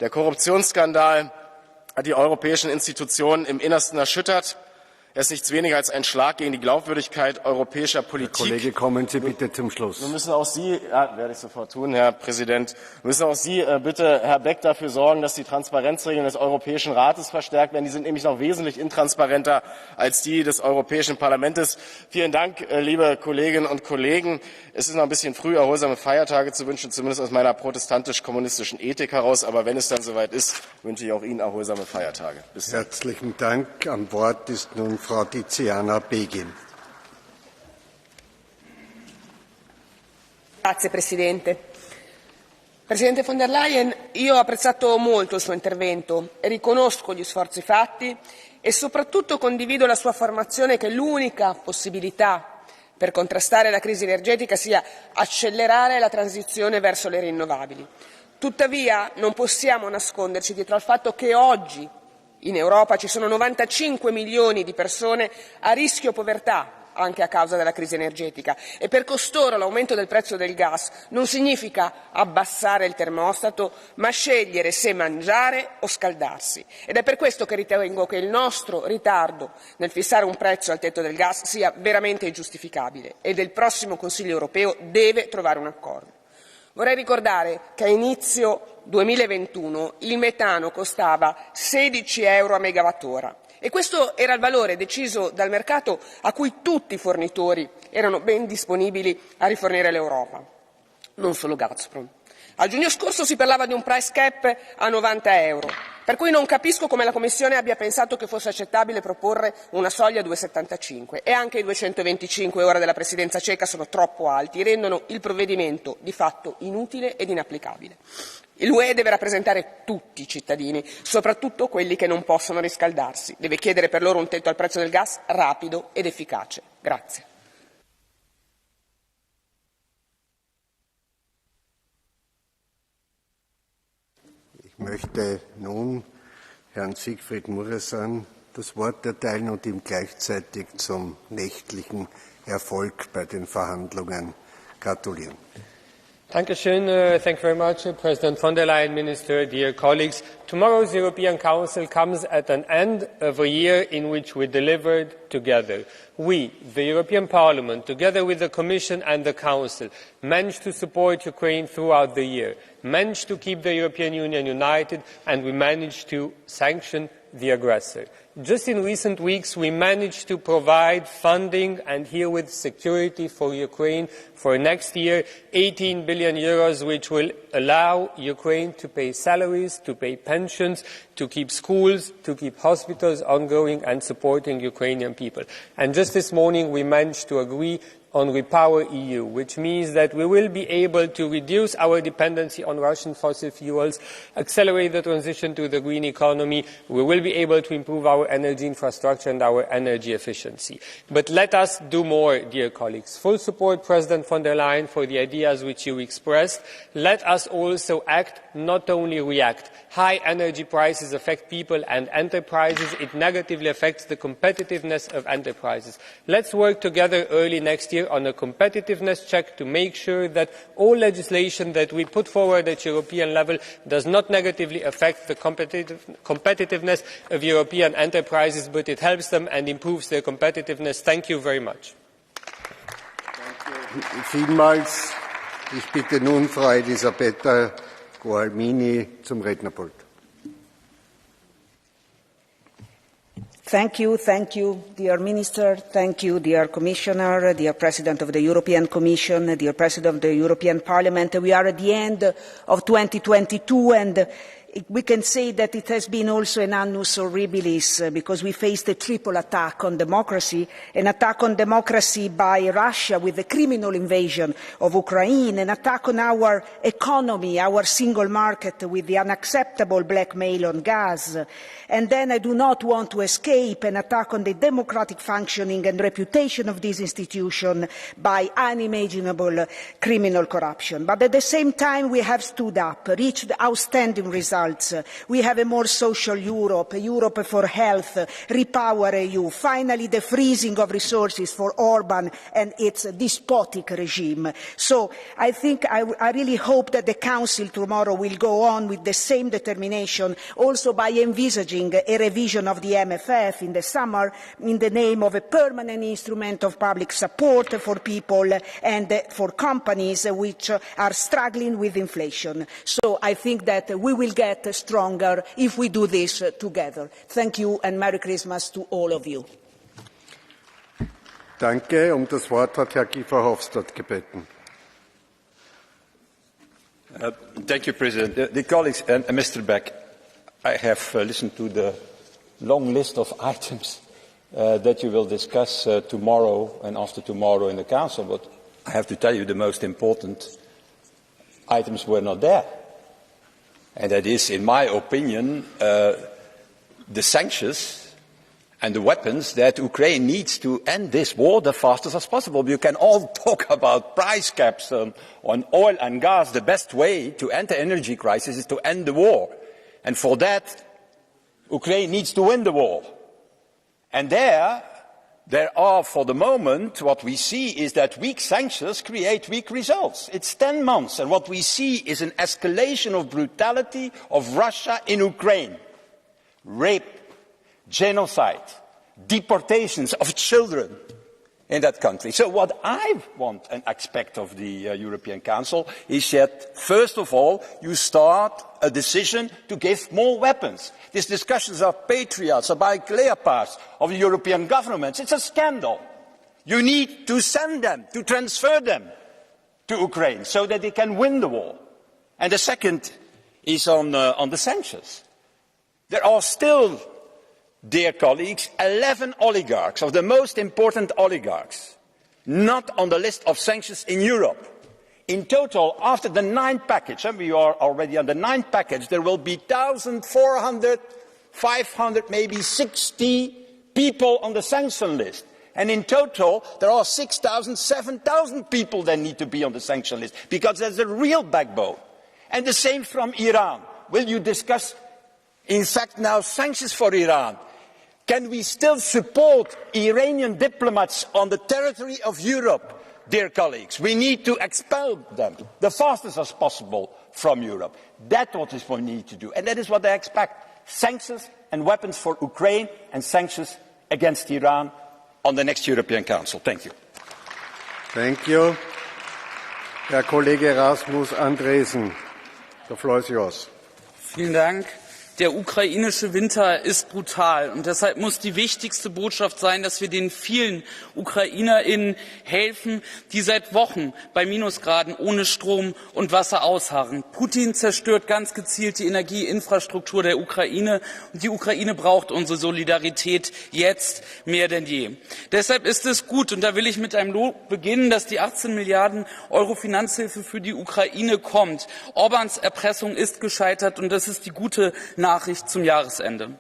Der Korruptionsskandal hat die europäischen Institutionen im Innersten erschüttert. Er ist nichts weniger als ein Schlag gegen die Glaubwürdigkeit europäischer Politik. Herr Kollege, kommen Sie bitte zum Schluss. Wir müssen auch Sie, werde ich sofort tun, Herr Präsident, wir müssen auch Sie bitte, Herr Beck, dafür sorgen, dass die Transparenzregeln des Europäischen Rates verstärkt werden. Die sind nämlich noch wesentlich intransparenter als die des Europäischen Parlaments. Vielen Dank, liebe Kolleginnen und Kollegen. Es ist noch ein bisschen früh, erholsame Feiertage zu wünschen, zumindest aus meiner protestantisch-kommunistischen Ethik heraus. Aber wenn es dann soweit ist, wünsche ich auch Ihnen erholsame Feiertage. Bis dann. Herzlichen Dank. Am Wort ist nun Frau Tiziana Beghin. Grazie Presidente. Presidente von der Leyen, io ho apprezzato molto il suo intervento e riconosco gli sforzi fatti e soprattutto condivido la sua affermazione che l'unica possibilità per contrastare la crisi energetica sia accelerare la transizione verso le rinnovabili. Tuttavia non possiamo nasconderci dietro al fatto che oggi in Europa ci sono 95 milioni di persone a rischio povertà anche a causa della crisi energetica e per costoro l'aumento del prezzo del gas non significa abbassare il termostato ma scegliere se mangiare o scaldarsi ed è per questo che ritengo che il nostro ritardo nel fissare un prezzo al tetto del gas sia veramente ingiustificabile e del prossimo Consiglio europeo deve trovare un accordo. Vorrei ricordare che a inizio 2021 il metano costava 16 euro a megawattora e questo era il valore deciso dal mercato a cui tutti i fornitori erano ben disponibili a rifornire l'Europa, non solo Gazprom. A giugno scorso si parlava di un price cap a 90 euro, per cui non capisco come la Commissione abbia pensato che fosse accettabile proporre una soglia a 2,75 e anche i 225 ora della Presidenza ceca sono troppo alti e rendono il provvedimento di fatto inutile ed inapplicabile. L'UE deve rappresentare tutti i cittadini, soprattutto quelli che non possono riscaldarsi. Deve chiedere per loro un tetto al prezzo del gas rapido ed efficace. Grazie. Ich möchte nun Herrn Siegfried Mureşan das Wort erteilen und ihm gleichzeitig zum nächtlichen Erfolg bei den Verhandlungen gratulieren. Dankeschön. Thank you very much, President von der Leyen, Minister, dear colleagues. Tomorrow's European Council comes at an end of a year in which we delivered together. We, the European Parliament, together with the Commission and the Council, managed to support Ukraine throughout the year, managed to keep the European Union united, and we managed to sanction the aggressor. Just in recent weeks, we managed to provide funding and herewith security for Ukraine for next year, 18 billion euros, which will allow Ukraine to pay salaries, to pay pensions, to keep schools, to keep hospitals ongoing and supporting Ukrainian people. And just this morning, we managed to agree on Repower EU, which means that we will be able to reduce our dependency on Russian fossil fuels, accelerate the transition to the green economy. We will be able to improve our energy infrastructure and our energy efficiency. But let us do more, dear colleagues. Full support, President von der Leyen, for the ideas which you expressed. Let us also act, not only react. High energy prices affect people and enterprises. It negatively affects the competitiveness of enterprises. Let's work together early next year on a competitiveness check to make sure that all legislation that we put forward at European level does not negatively affect the competitiveness of European enterprises, but it helps them and improves their competitiveness. Thank you very much. Vielmals. Ich bitte nun Frau Elisabetta Gualmini zum Rednerpult. Thank you, dear Minister. Thank you, dear Commissioner, dear President of the European Commission, dear President of the European Parliament. We are at the end of 2022 and we can say that it has been also an annus horribilis because we faced a triple attack on democracy, an attack on democracy by Russia with the criminal invasion of Ukraine, an attack on our economy, our single market with the unacceptable blackmail on gas. And then I do not want to escape an attack on the democratic functioning and reputation of this institution by unimaginable criminal corruption. But at the same time, we have stood up, reached outstanding results. We have a more social Europe, a Europe for health, Repower EU, finally the freezing of resources for Orban and its despotic regime. So I think I really hope that the Council tomorrow will go on with the same determination, also by envisaging a revision of the MFF in the summer in the name of a permanent instrument of public support for people and for companies which are struggling with inflation. So I think that we will get stronger if we do this together. Thank you and Merry Christmas to all of you. Danke. Das Wort hat Herr Verhofstadt gebeten. Thank you, President. The colleagues and Mr. Beck, I have listened to the long list of items that you will discuss tomorrow and after tomorrow in the Council, but I have to tell you the most important items were not there. And that is, in my opinion, the sanctions and the weapons that Ukraine needs to end this war the fastest as possible. You can all talk about price caps on oil and gas. The best way to end the energy crisis is to end the war. And for that, Ukraine needs to win the war. And there are, for the moment, what we see is that weak sanctions create weak results. It's 10 months, and what we see is an escalation of brutality of Russia in Ukraine. Rape, genocide, deportations of children in that country. So what I want and expect of the European Council is that, first of all, you start a decision to give more weapons. These discussions of patriots, about Leopards, of the European governments, it's a scandal. You need to send them, to transfer them to Ukraine so that they can win the war. And the second is on the sanctions. There are still, dear colleagues, 11 oligarchs, of the most important oligarchs, not on the list of sanctions in Europe. In total, after the 9th package, and we are already on the 9th package, there will be 1,400, 500, maybe 60 people on the sanction list. And in total, there are 6,000, 7,000 people that need to be on the sanction list, because there's a real backbone. And the same from Iran. Will you discuss, in fact, now sanctions for Iran? Can we still support Iranian diplomats on the territory of Europe dear colleagues. We need to expel them the fastest as possible from Europe. That's what we need to do, and that is what they expect. Sanctions and weapons for Ukraine and sanctions against Iran on the next European Council. Thank you. Thank you. Herr Kollege Rasmus Andresen, the floor is yours. Vielen Dank. Der ukrainische Winter ist brutal und deshalb muss die wichtigste Botschaft sein, dass wir den vielen UkrainerInnen helfen, die seit Wochen bei Minusgraden ohne Strom und Wasser ausharren. Putin zerstört ganz gezielt die Energieinfrastruktur der Ukraine und die Ukraine braucht unsere Solidarität jetzt mehr denn je. Deshalb ist es gut, und da will ich mit einem Lob beginnen, dass die 18 Milliarden Euro Finanzhilfe für die Ukraine kommt. Orbáns Erpressung ist gescheitert und das ist die gute Nachricht zum Jahresende.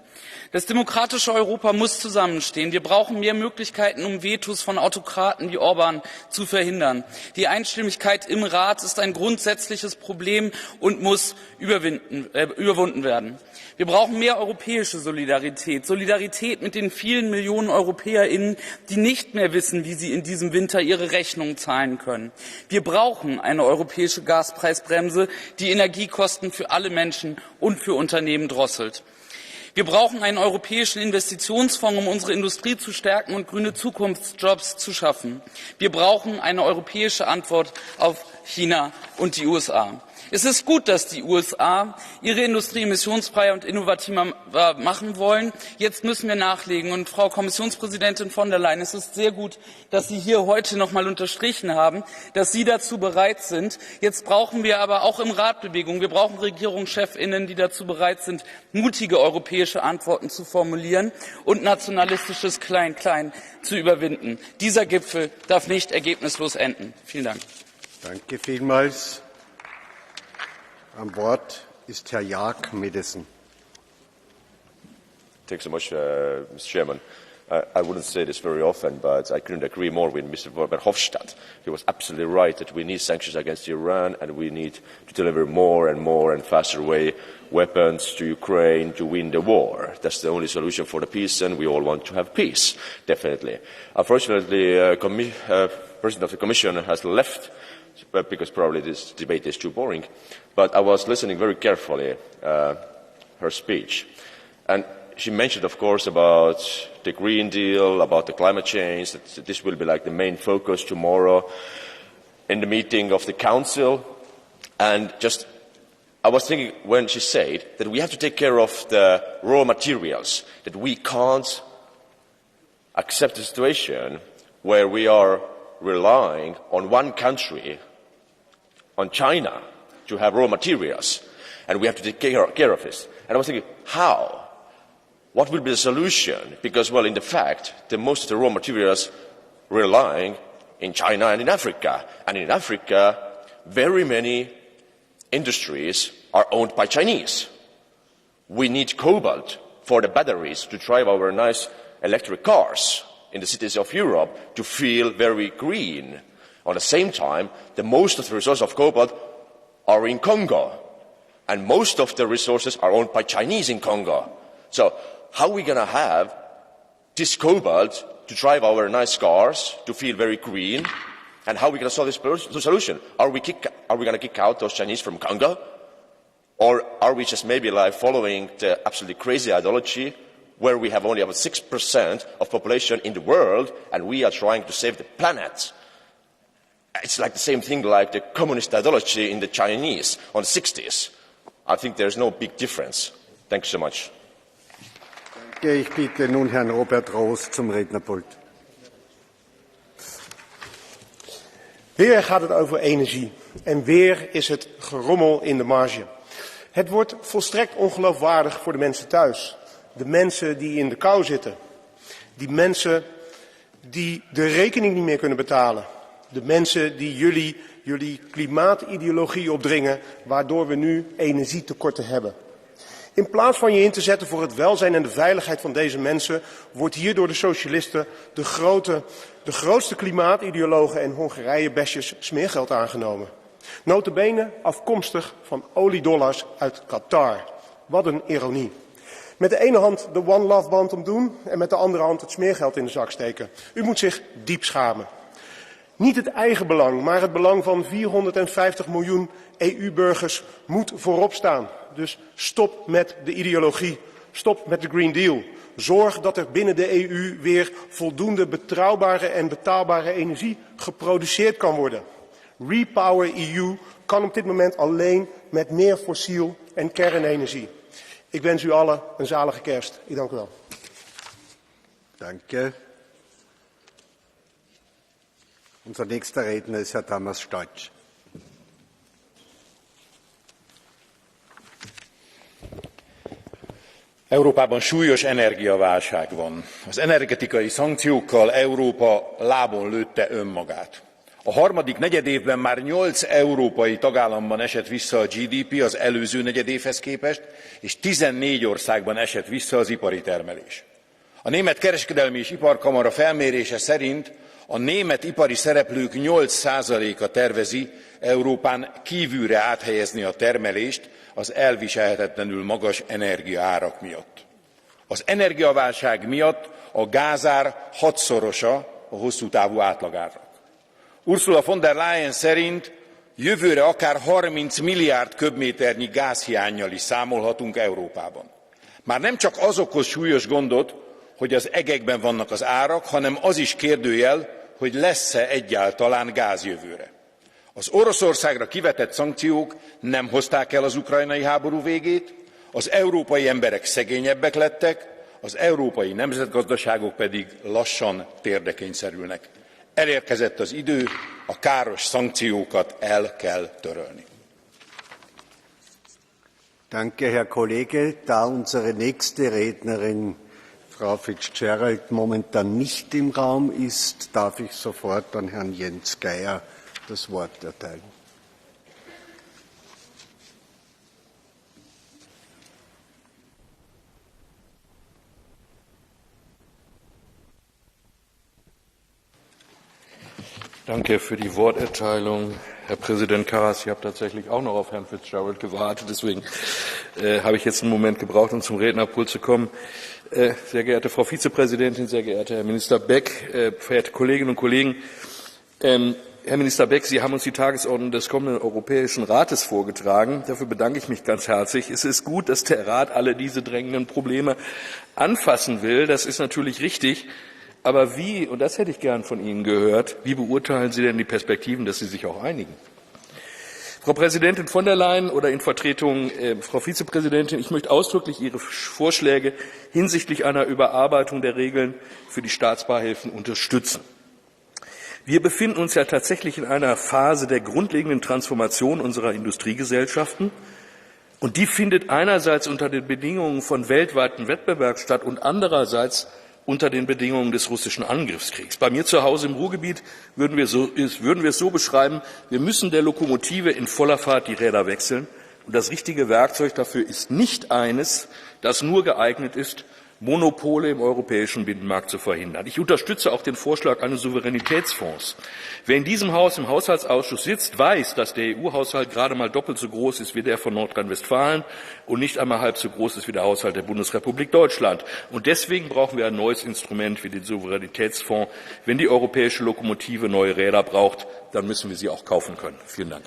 Das demokratische Europa muss zusammenstehen. Wir brauchen mehr Möglichkeiten, um Vetos von Autokraten wie Orbán zu verhindern. Die Einstimmigkeit im Rat ist ein grundsätzliches Problem und muss überwunden werden. Wir brauchen mehr europäische Solidarität. Solidarität mit den vielen Millionen EuropäerInnen, die nicht mehr wissen, wie sie in diesem Winter ihre Rechnungen zahlen können. Wir brauchen eine europäische Gaspreisbremse, die Energiekosten für alle Menschen und für Unternehmen drosselt. Wir brauchen einen europäischen Investitionsfonds, um unsere Industrie zu stärken und grüne Zukunftsjobs zu schaffen. Wir brauchen eine europäische Antwort auf China und die USA. Es ist gut, dass die USA ihre Industrie emissionsfrei und innovativer machen wollen. Jetzt müssen wir nachlegen. Und Frau Kommissionspräsidentin von der Leyen, es ist sehr gut, dass Sie hier heute noch mal unterstrichen haben, dass Sie dazu bereit sind. Jetzt brauchen wir aber auch im Rat Bewegung. Wir brauchen Regierungschefinnen, die dazu bereit sind, mutige europäische Antworten zu formulieren und nationalistisches Klein-Klein zu überwinden. Dieser Gipfel darf nicht ergebnislos enden. Vielen Dank. Danke vielmals. Am Wort ist Herr Madison. Thanks so much, Mr. Chairman. I wouldn't say this very often, but I couldn't agree more with Mr. Verhofstadt. He was absolutely right that we need sanctions against Iran and we need to deliver more and faster way weapons to Ukraine to win the war. That's the only solution for the peace, and we all want to have peace, definitely. Unfortunately, President of the Commission has left because probably this debate is too boring. But I was listening very carefully her speech. And she mentioned, of course, about the Green Deal, about the climate change, that this will be like the main focus tomorrow in the meeting of the Council. And just, I was thinking when she said that we have to take care of the raw materials, that we can't accept a situation where we are relying on one country, on China, to have raw materials, and we have to take care of this. And I was thinking, how? What will be the solution? Because, well, in the fact, most of the raw materials relying in China and in Africa. And in Africa, very many industries are owned by Chinese. We need cobalt for the batteries to drive our nice electric cars in the cities of Europe to feel very green. At the same time, most of the resources of cobalt are in Congo, and most of the resources are owned by Chinese in Congo. So how are we going to have this cobalt to drive our nice cars to feel very green, and how are we going to solve this solution? Are we going to kick out those Chinese from Congo? Or are we just maybe like following the absolutely crazy ideology where we have only about 6% of population in the world and we are trying to save the planet? It's like the same thing like the communist ideology in the Chinese on the 60s. I think there's no big difference. Thank you so much. Ich bitte nun Herrn Robert Roos zum Rednerpult. Weer gaat het over energie en weer is het gerommel in de marge. Het wordt volstrekt ongeloofwaardig voor de mensen thuis. De mensen die in de kou zitten. Die mensen die de rekening niet meer kunnen betalen. De mensen die jullie klimaatideologie opdringen, waardoor we nu energietekorten hebben. In plaats van je in te zetten voor het welzijn en de veiligheid van deze mensen, wordt hier door de socialisten de grootste klimaatideologen en Hongarije-besjes smeergeld aangenomen. Nota bene afkomstig van oliedollars uit Qatar. Wat een ironie. Met de ene hand de One Love band omdoen en met de andere hand het smeergeld in de zak steken. U moet zich diep schamen. Niet het eigen belang, maar het belang van 450 miljoen EU-burgers moet voorop staan. Dus stop met de ideologie, stop met de Green Deal. Zorg dat er binnen de EU weer voldoende betrouwbare en betaalbare energie geproduceerd kan worden. Repower EU kan op dit moment alleen met meer fossiel en kernenergie. Ik wens u allen een zalige kerst. Ik dank u wel. Danke. Unser nächster Redner ist Herr Tamás Deutsch. Európában súlyos energiaválság van. Az energetikai szankciókkal Európa lábon lőtte önmagát. A harmadik negyedévben már 8 európai tagállamban esett vissza a GDP az előző negyedévhez képest, és 14 országban esett vissza az ipari termelés. A Német Kereskedelmi és Iparkamara felmérése szerint a német ipari szereplők 8%-a tervezi Európán kívülre áthelyezni a termelést az elviselhetetlenül magas energiaárak miatt. Az energiaválság miatt a gázár 6-szorosa a hosszú távú átlagárnak. Ursula von der Leyen szerint jövőre akár 30 milliárd köbméternyi gázhiánnyal is számolhatunk Európában. Már nem csak az okoz súlyos gondot, hogy az egekben vannak az árak, hanem az is kérdőjel, hogy lesz-e egyáltalán gáz jövőre. Az Oroszországra kivetett szankciók nem hozták el az ukrajnai háború végét, az európai emberek szegényebbek lettek, az európai nemzetgazdaságok pedig lassan térdre kényszerülnek. Elérkezett az idő, a káros szankciókat el kell törölni. Danke, Herr Kollege. Da unsere nächste Rednerin, Frau Fitzgerald, momentan nicht im Raum ist, darf ich sofort an Herrn Jens Geier das Wort erteilen. Danke für die Worterteilung. Herr Präsident Karas, ich habe tatsächlich auch noch auf Herrn Fitzgerald gewartet. Deswegen habe ich jetzt einen Moment gebraucht, um zum Rednerpult zu kommen. Sehr geehrte Frau Vizepräsidentin, sehr geehrter Herr Minister Beck, verehrte Kolleginnen und Kollegen. Herr Minister Beck, Sie haben uns die Tagesordnung des kommenden Europäischen Rates vorgetragen. Dafür bedanke ich mich ganz herzlich. Es ist gut, dass der Rat alle diese drängenden Probleme anfassen will. Das ist natürlich richtig. Aber wie, und das hätte ich gern von Ihnen gehört, wie beurteilen Sie denn die Perspektiven, dass Sie sich auch einigen? Frau Präsidentin von der Leyen oder in Vertretung Frau Vizepräsidentin, ich möchte ausdrücklich Ihre Vorschläge hinsichtlich einer Überarbeitung der Regeln für die Staatsbeihilfen unterstützen. Wir befinden uns ja tatsächlich in einer Phase der grundlegenden Transformation unserer Industriegesellschaften. Und die findet einerseits unter den Bedingungen von weltweitem Wettbewerb statt und andererseits unter den Bedingungen des russischen Angriffskriegs. Bei mir zu Hause im Ruhrgebiet würden wir es so beschreiben, wir müssen der Lokomotive in voller Fahrt die Räder wechseln. Und das richtige Werkzeug dafür ist nicht eines, das nur geeignet ist, Monopole im europäischen Binnenmarkt zu verhindern. Ich unterstütze auch den Vorschlag eines Souveränitätsfonds. Wer in diesem Haus im Haushaltsausschuss sitzt, weiß, dass der EU-Haushalt gerade mal doppelt so groß ist wie der von Nordrhein-Westfalen und nicht einmal halb so groß ist wie der Haushalt der Bundesrepublik Deutschland. Und deswegen brauchen wir ein neues Instrument wie den Souveränitätsfonds. Wenn die europäische Lokomotive neue Räder braucht, dann müssen wir sie auch kaufen können. Vielen Dank.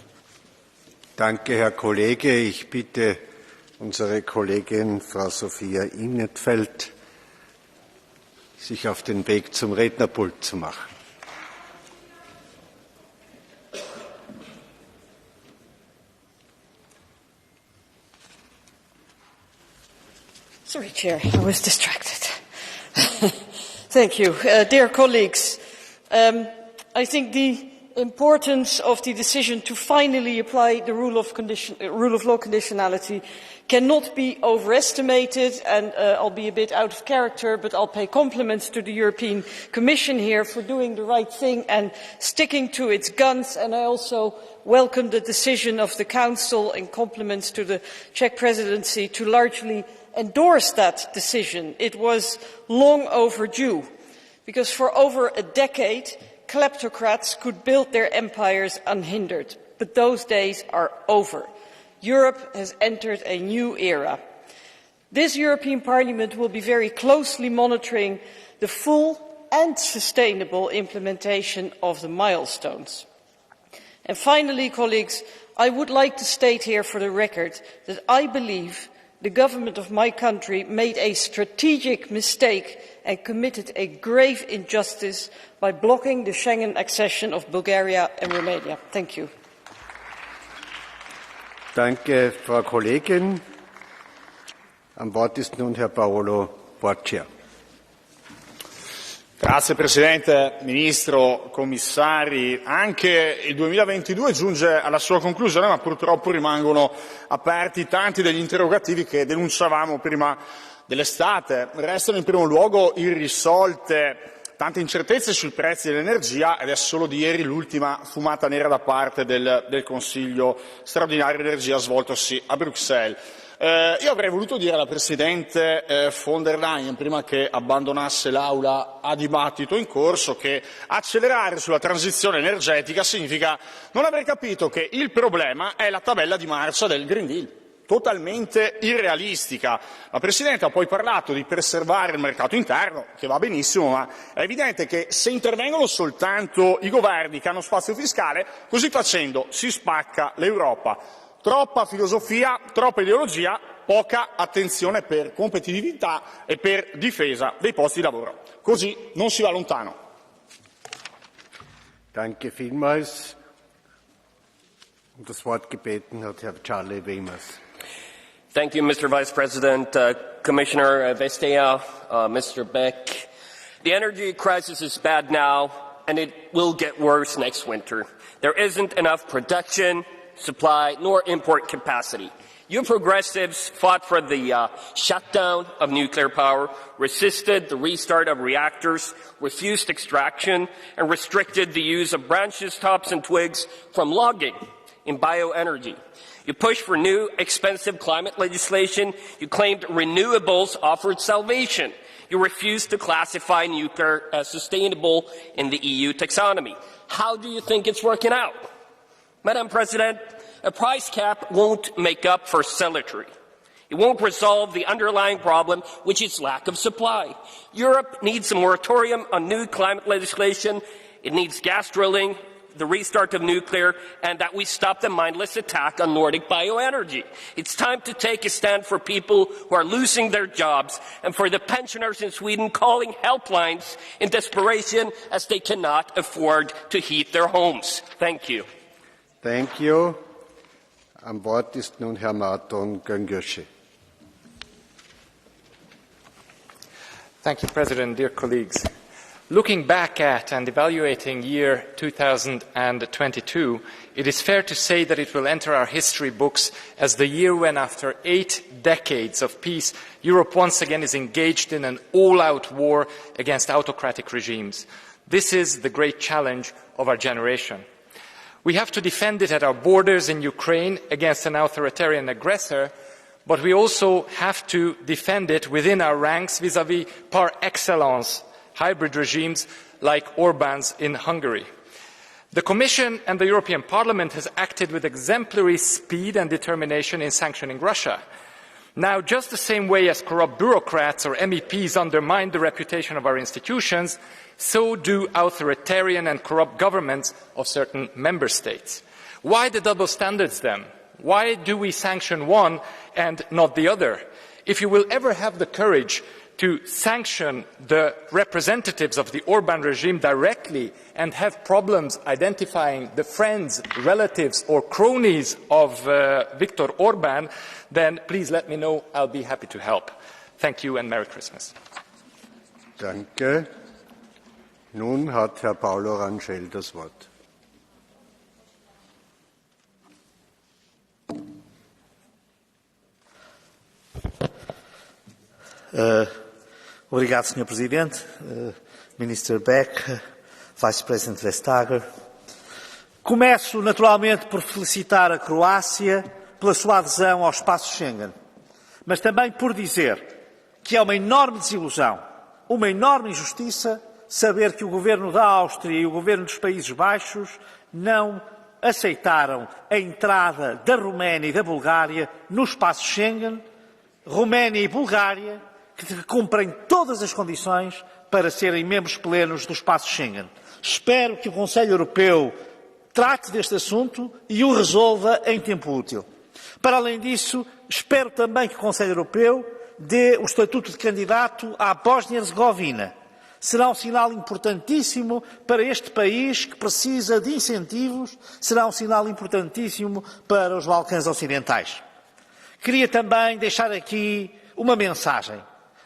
Danke, Herr Kollege. Ich bitte unsere Kollegin Frau Sophia Innetfeld, sich auf den Weg zum Rednerpult zu machen. Sorry, Chair, I was distracted. Thank you. Dear colleagues, I think the importance of the decision to finally apply the rule of law conditionality cannot be overestimated, and I'll be a bit out of character, but I'll pay compliments to the European Commission here for doing the right thing and sticking to its guns, and I also welcome the decision of the Council, and compliments to the Czech presidency, to largely endorse that decision. It was long overdue, because for over a decade, kleptocrats could build their empires unhindered, but those days are over. Europe has entered a new era. This European Parliament will be very closely monitoring the full and sustainable implementation of the milestones. And finally, colleagues, I would like to state here for the record that I believe the government of my country made a strategic mistake and committed a grave injustice by blocking the Schengen accession of Bulgaria and Romania. Thank you. Danke, Frau Kollegin. Am Wort ist nun Herr Paolo Borgia. Grazie Presidente, Ministro, Commissari. Anche il 2022 giunge alla sua conclusione, ma purtroppo rimangono aperti tanti degli interrogativi che denunciavamo prima dell'estate. Restano in primo luogo irrisolte tante incertezze sui prezzi dell'energia ed è solo di ieri l'ultima fumata nera da parte del Consiglio straordinario di energia svoltosi a Bruxelles. Io avrei voluto dire alla Presidente von der Leyen, prima che abbandonasse l'Aula a dibattito in corso, che accelerare sulla transizione energetica significa non aver capito che il problema è la tabella di marcia del Green Deal, totalmente irrealistica. La Presidente ha poi parlato di preservare il mercato interno, che va benissimo, ma è evidente che se intervengono soltanto i governi che hanno spazio fiscale, così facendo si spacca l'Europa. Troppa filosofia, troppa ideologia, poca attenzione per competitività e per difesa dei posti di lavoro. Così non si va lontano. Danke vielmals. Um das Wort gebeten hat Herr Charlie Weimers. Thank you, Mr. Vice President, Commissioner Vestea, Mr. Beck. The energy crisis is bad now, and it will get worse next winter. There isn't enough production, supply, nor import capacity. You progressives fought for the shutdown of nuclear power, resisted the restart of reactors, refused extraction, and restricted the use of branches, tops, and twigs from logging in bioenergy. You pushed for new, expensive climate legislation. You claimed renewables offered salvation. You refused to classify nuclear as sustainable in the EU taxonomy. How do you think it's working out? Madam President, a price cap won't make up for cemetery. It won't resolve the underlying problem, which is lack of supply. Europe needs a moratorium on new climate legislation. It needs gas drilling, the restart of nuclear, and that we stop the mindless attack on Nordic bioenergy. It's time to take a stand for people who are losing their jobs and for the pensioners in Sweden calling helplines in desperation as they cannot afford to heat their homes. Thank you. Thank you. Am Wort ist nun Herr Marton Göngösche. Thank you, President. Dear colleagues, looking back at and evaluating year 2022, it is fair to say that it will enter our history books as the year when, after 8 decades of peace, Europe once again is engaged in an all-out war against autocratic regimes. This is the great challenge of our generation. We have to defend it at our borders in Ukraine against an authoritarian aggressor, but we also have to defend it within our ranks vis-à-vis par excellence hybrid regimes like Orban's in Hungary. The Commission and the European Parliament has acted with exemplary speed and determination in sanctioning Russia. Now, just the same way as corrupt bureaucrats or MEPs undermine the reputation of our institutions, so do authoritarian and corrupt governments of certain member states. Why the double standards then? Why do we sanction one and not the other? If you will ever have the courage to sanction the representatives of the Orban regime directly and have problems identifying the friends, relatives or cronies of Viktor Orban, then please let me know. I'll be happy to help. Thank you and Merry Christmas. Danke. Nun hat Herr Paulo Rangel das Wort. Obrigado, Sr. Presidente, Minister Beck, Vice President Vestager. Começo, naturalmente, por felicitar a Croácia pela sua adesão ao espaço Schengen, mas também por dizer que é uma enorme desilusão, uma enorme injustiça saber que o governo da Áustria e o governo dos Países Baixos não aceitaram a entrada da Roménia e da Bulgária no espaço Schengen, Roménia e Bulgária, que cumprem todas as condições para serem membros plenos do espaço Schengen. Espero que o Conselho Europeu trate deste assunto e o resolva em tempo útil. Para além disso, espero também que o Conselho Europeu dê o estatuto de candidato à Bósnia-Herzegovina. Será um sinal importantíssimo para este país que precisa de incentivos, será um sinal importantíssimo para os Balcãs Ocidentais. Queria também deixar aqui uma mensagem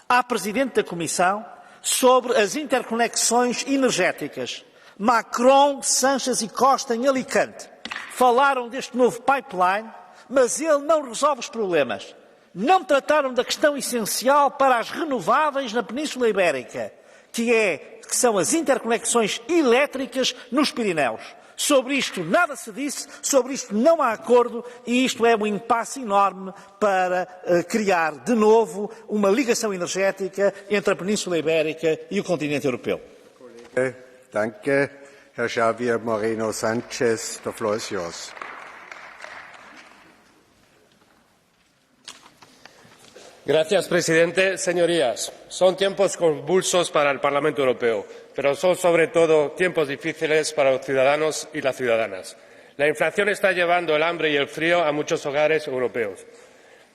à Presidente da Comissão sobre as interconexões energéticas. Macron, Sánchez e Costa, em Alicante, falaram deste novo pipeline, mas ele não resolve os problemas. Não trataram da questão essencial para as renováveis na Península Ibérica, que são as interconexões elétricas nos Pirineus. Sobre isto nada se disse, sobre isto não há acordo e isto é um impasse enorme para criar de novo uma ligação energética entre a Península Ibérica e o continente europeu. Danke. Herr Javier Moreno Sanchez, the floor is yours. Gracias, presidente. Señorías, son tiempos convulsos para el Parlamento Europeo, pero son sobre todo tiempos difíciles para los ciudadanos y las ciudadanas. La inflación está llevando el hambre y el frío a muchos hogares europeos.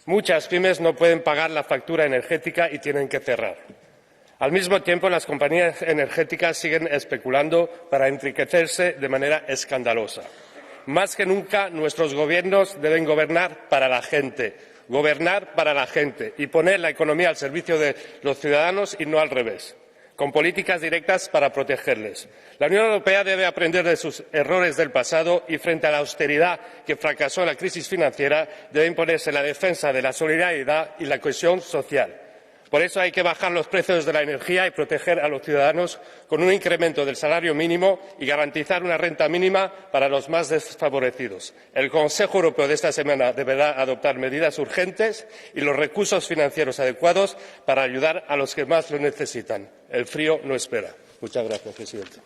Muchas pymes no pueden pagar la factura energética y tienen que cerrar. Al mismo tiempo, las compañías energéticas siguen especulando para enriquecerse de manera escandalosa. Más que nunca, nuestros gobiernos deben gobernar para la gente. Gobernar para la gente y poner la economía al servicio de los ciudadanos y no al revés, con políticas directas para protegerles. La Unión Europea debe aprender de sus errores del pasado y, frente a la austeridad que fracasó en la crisis financiera, debe imponerse la defensa de la solidaridad y la cohesión social. Por eso hay que bajar los precios de la energía y proteger a los ciudadanos con un incremento del salario mínimo y garantizar una renta mínima para los más desfavorecidos. El Consejo Europeo de esta semana deberá adoptar medidas urgentes y los recursos financieros adecuados para ayudar a los que más lo necesitan. El frío no espera. Muchas gracias, presidente.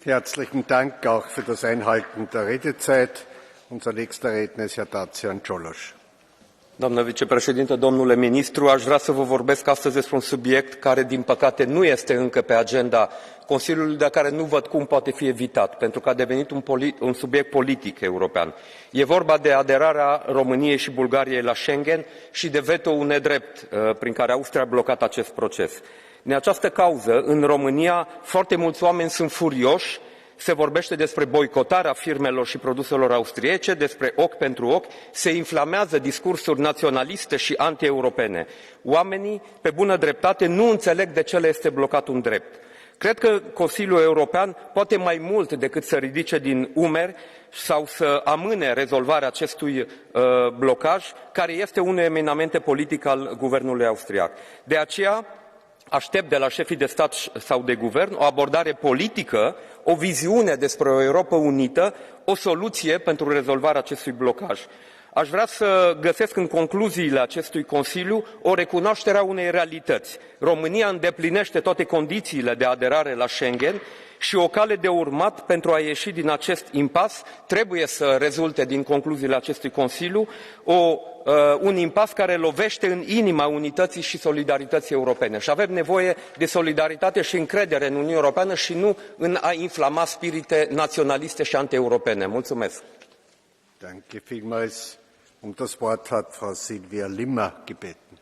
Herzlichen Dank auch für das Einhalten der Redezeit. Unser nächster Redner ist Herr Dacian Cioloș. Doamnă vicepreședintă, domnule ministru, aș vrea să vă vorbesc astăzi despre un subiect care, din păcate, nu este încă pe agenda Consiliului, dar care nu văd cum poate fi evitat, pentru că a devenit un subiect politic european. E vorba de aderarea României și Bulgariei la Schengen și de veto-ul nedrept prin care Austria a blocat acest proces. Din această cauză, în România, foarte mulți oameni sunt furioși. Se vorbește despre boicotarea firmelor și produselor austriece, despre ochi pentru ochi, se inflamează discursuri naționaliste și anti-europene. Oamenii, pe bună dreptate, nu înțeleg de ce le este blocat un drept. Cred că Consiliul European poate mai mult decât să ridice din umeri sau să amâne rezolvarea acestui blocaj, care este unul eminamente politic al guvernului austriac. De aceea, aștept de la șefii de stat sau de guvern o abordare politică, o viziune despre o Europă unită, o soluție pentru rezolvarea acestui blocaj. Aș vrea să găsesc în concluziile acestui Consiliu o recunoaștere a unei realități. România îndeplinește toate condițiile de aderare la Schengen și o cale de urmat pentru a ieși din acest impas trebuie să rezulte din concluziile acestui Consiliu un impas care lovește în inima unității și solidarității europene. Și avem nevoie de solidaritate și încredere în Uniunea Europeană și nu în a inflama spirite naționaliste și anti-europene. Mulțumesc! Danke vielmals. Das Wort hat Frau Silvia Limmer gebeten.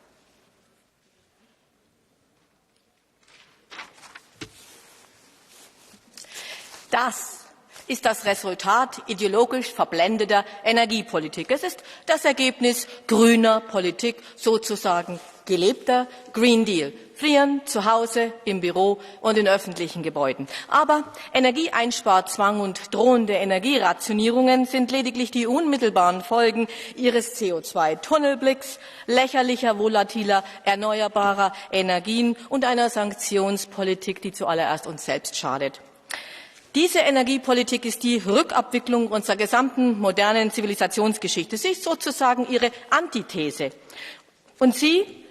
Das ist das Resultat ideologisch verblendeter Energiepolitik. Es ist das Ergebnis grüner Politik, sozusagen gelebter Green Deal. Frieren zu Hause, im Büro und in öffentlichen Gebäuden. Aber Energieeinsparzwang und drohende Energierationierungen sind lediglich die unmittelbaren Folgen Ihres CO2-Tunnelblicks, lächerlicher, volatiler, erneuerbarer Energien und einer Sanktionspolitik, die zuallererst uns selbst schadet. Diese Energiepolitik ist die Rückabwicklung unserer gesamten modernen Zivilisationsgeschichte. Sie ist sozusagen ihre Antithese. Und Sie,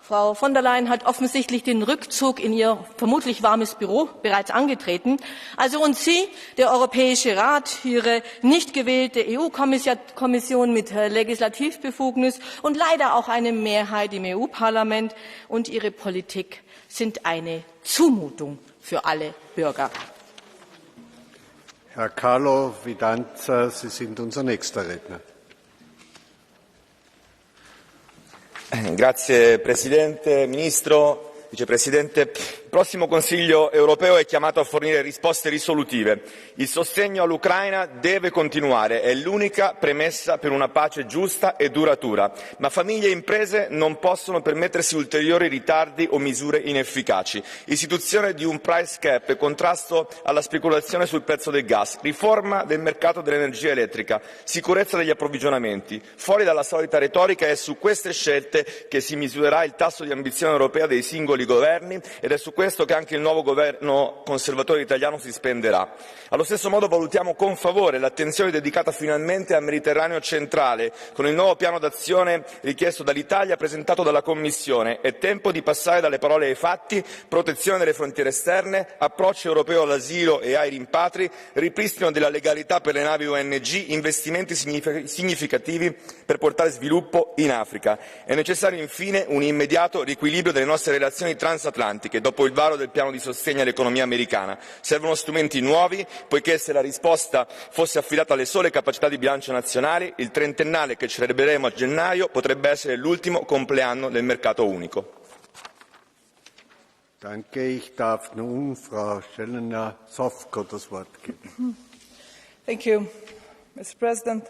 Frau von der Leyen hat offensichtlich den Rückzug in ihr vermutlich warmes Büro bereits angetreten. Und Sie, der Europäische Rat, Ihre nicht gewählte EU-Kommission mit Legislativbefugnis und leider auch eine Mehrheit im EU-Parlament und Ihre Politik sind eine Zumutung für alle Bürger. Herr Carlo Fidanza, Sie sind unser nächster Redner. Grazie Presidente, Ministro, Vicepresidente. Il prossimo Consiglio europeo è chiamato a fornire risposte risolutive. Il sostegno all'Ucraina deve continuare, è l'unica premessa per una pace giusta e duratura, ma famiglie e imprese non possono permettersi ulteriori ritardi o misure inefficaci. Istituzione di un price cap e contrasto alla speculazione sul prezzo del gas, riforma del mercato dell'energia elettrica, sicurezza degli approvvigionamenti. Fuori dalla solita retorica è su queste scelte che si misurerà il tasso di ambizione europea dei singoli governi ed è su questo che anche il nuovo governo conservatore italiano si spenderà. Allo stesso modo valutiamo con favore l'attenzione dedicata finalmente al Mediterraneo centrale con il nuovo piano d'azione richiesto dall'Italia presentato dalla Commissione. È tempo di passare dalle parole ai fatti, protezione delle frontiere esterne, approccio europeo all'asilo e ai rimpatri, ripristino della legalità per le navi ONG, investimenti significativi per portare sviluppo in Africa. È necessario infine un immediato riequilibrio delle nostre relazioni transatlantiche dopo il varo del piano di sostegno all'economia americana. Servono strumenti nuovi, poiché se la risposta fosse affidata alle sole capacità di bilancio nazionali, il trentennale che celebreremo a gennaio potrebbe essere l'ultimo compleanno del mercato unico. Danke. Ich darf nun Frau Schellener-Sofko das Wort geben. Thank you, Mr. President.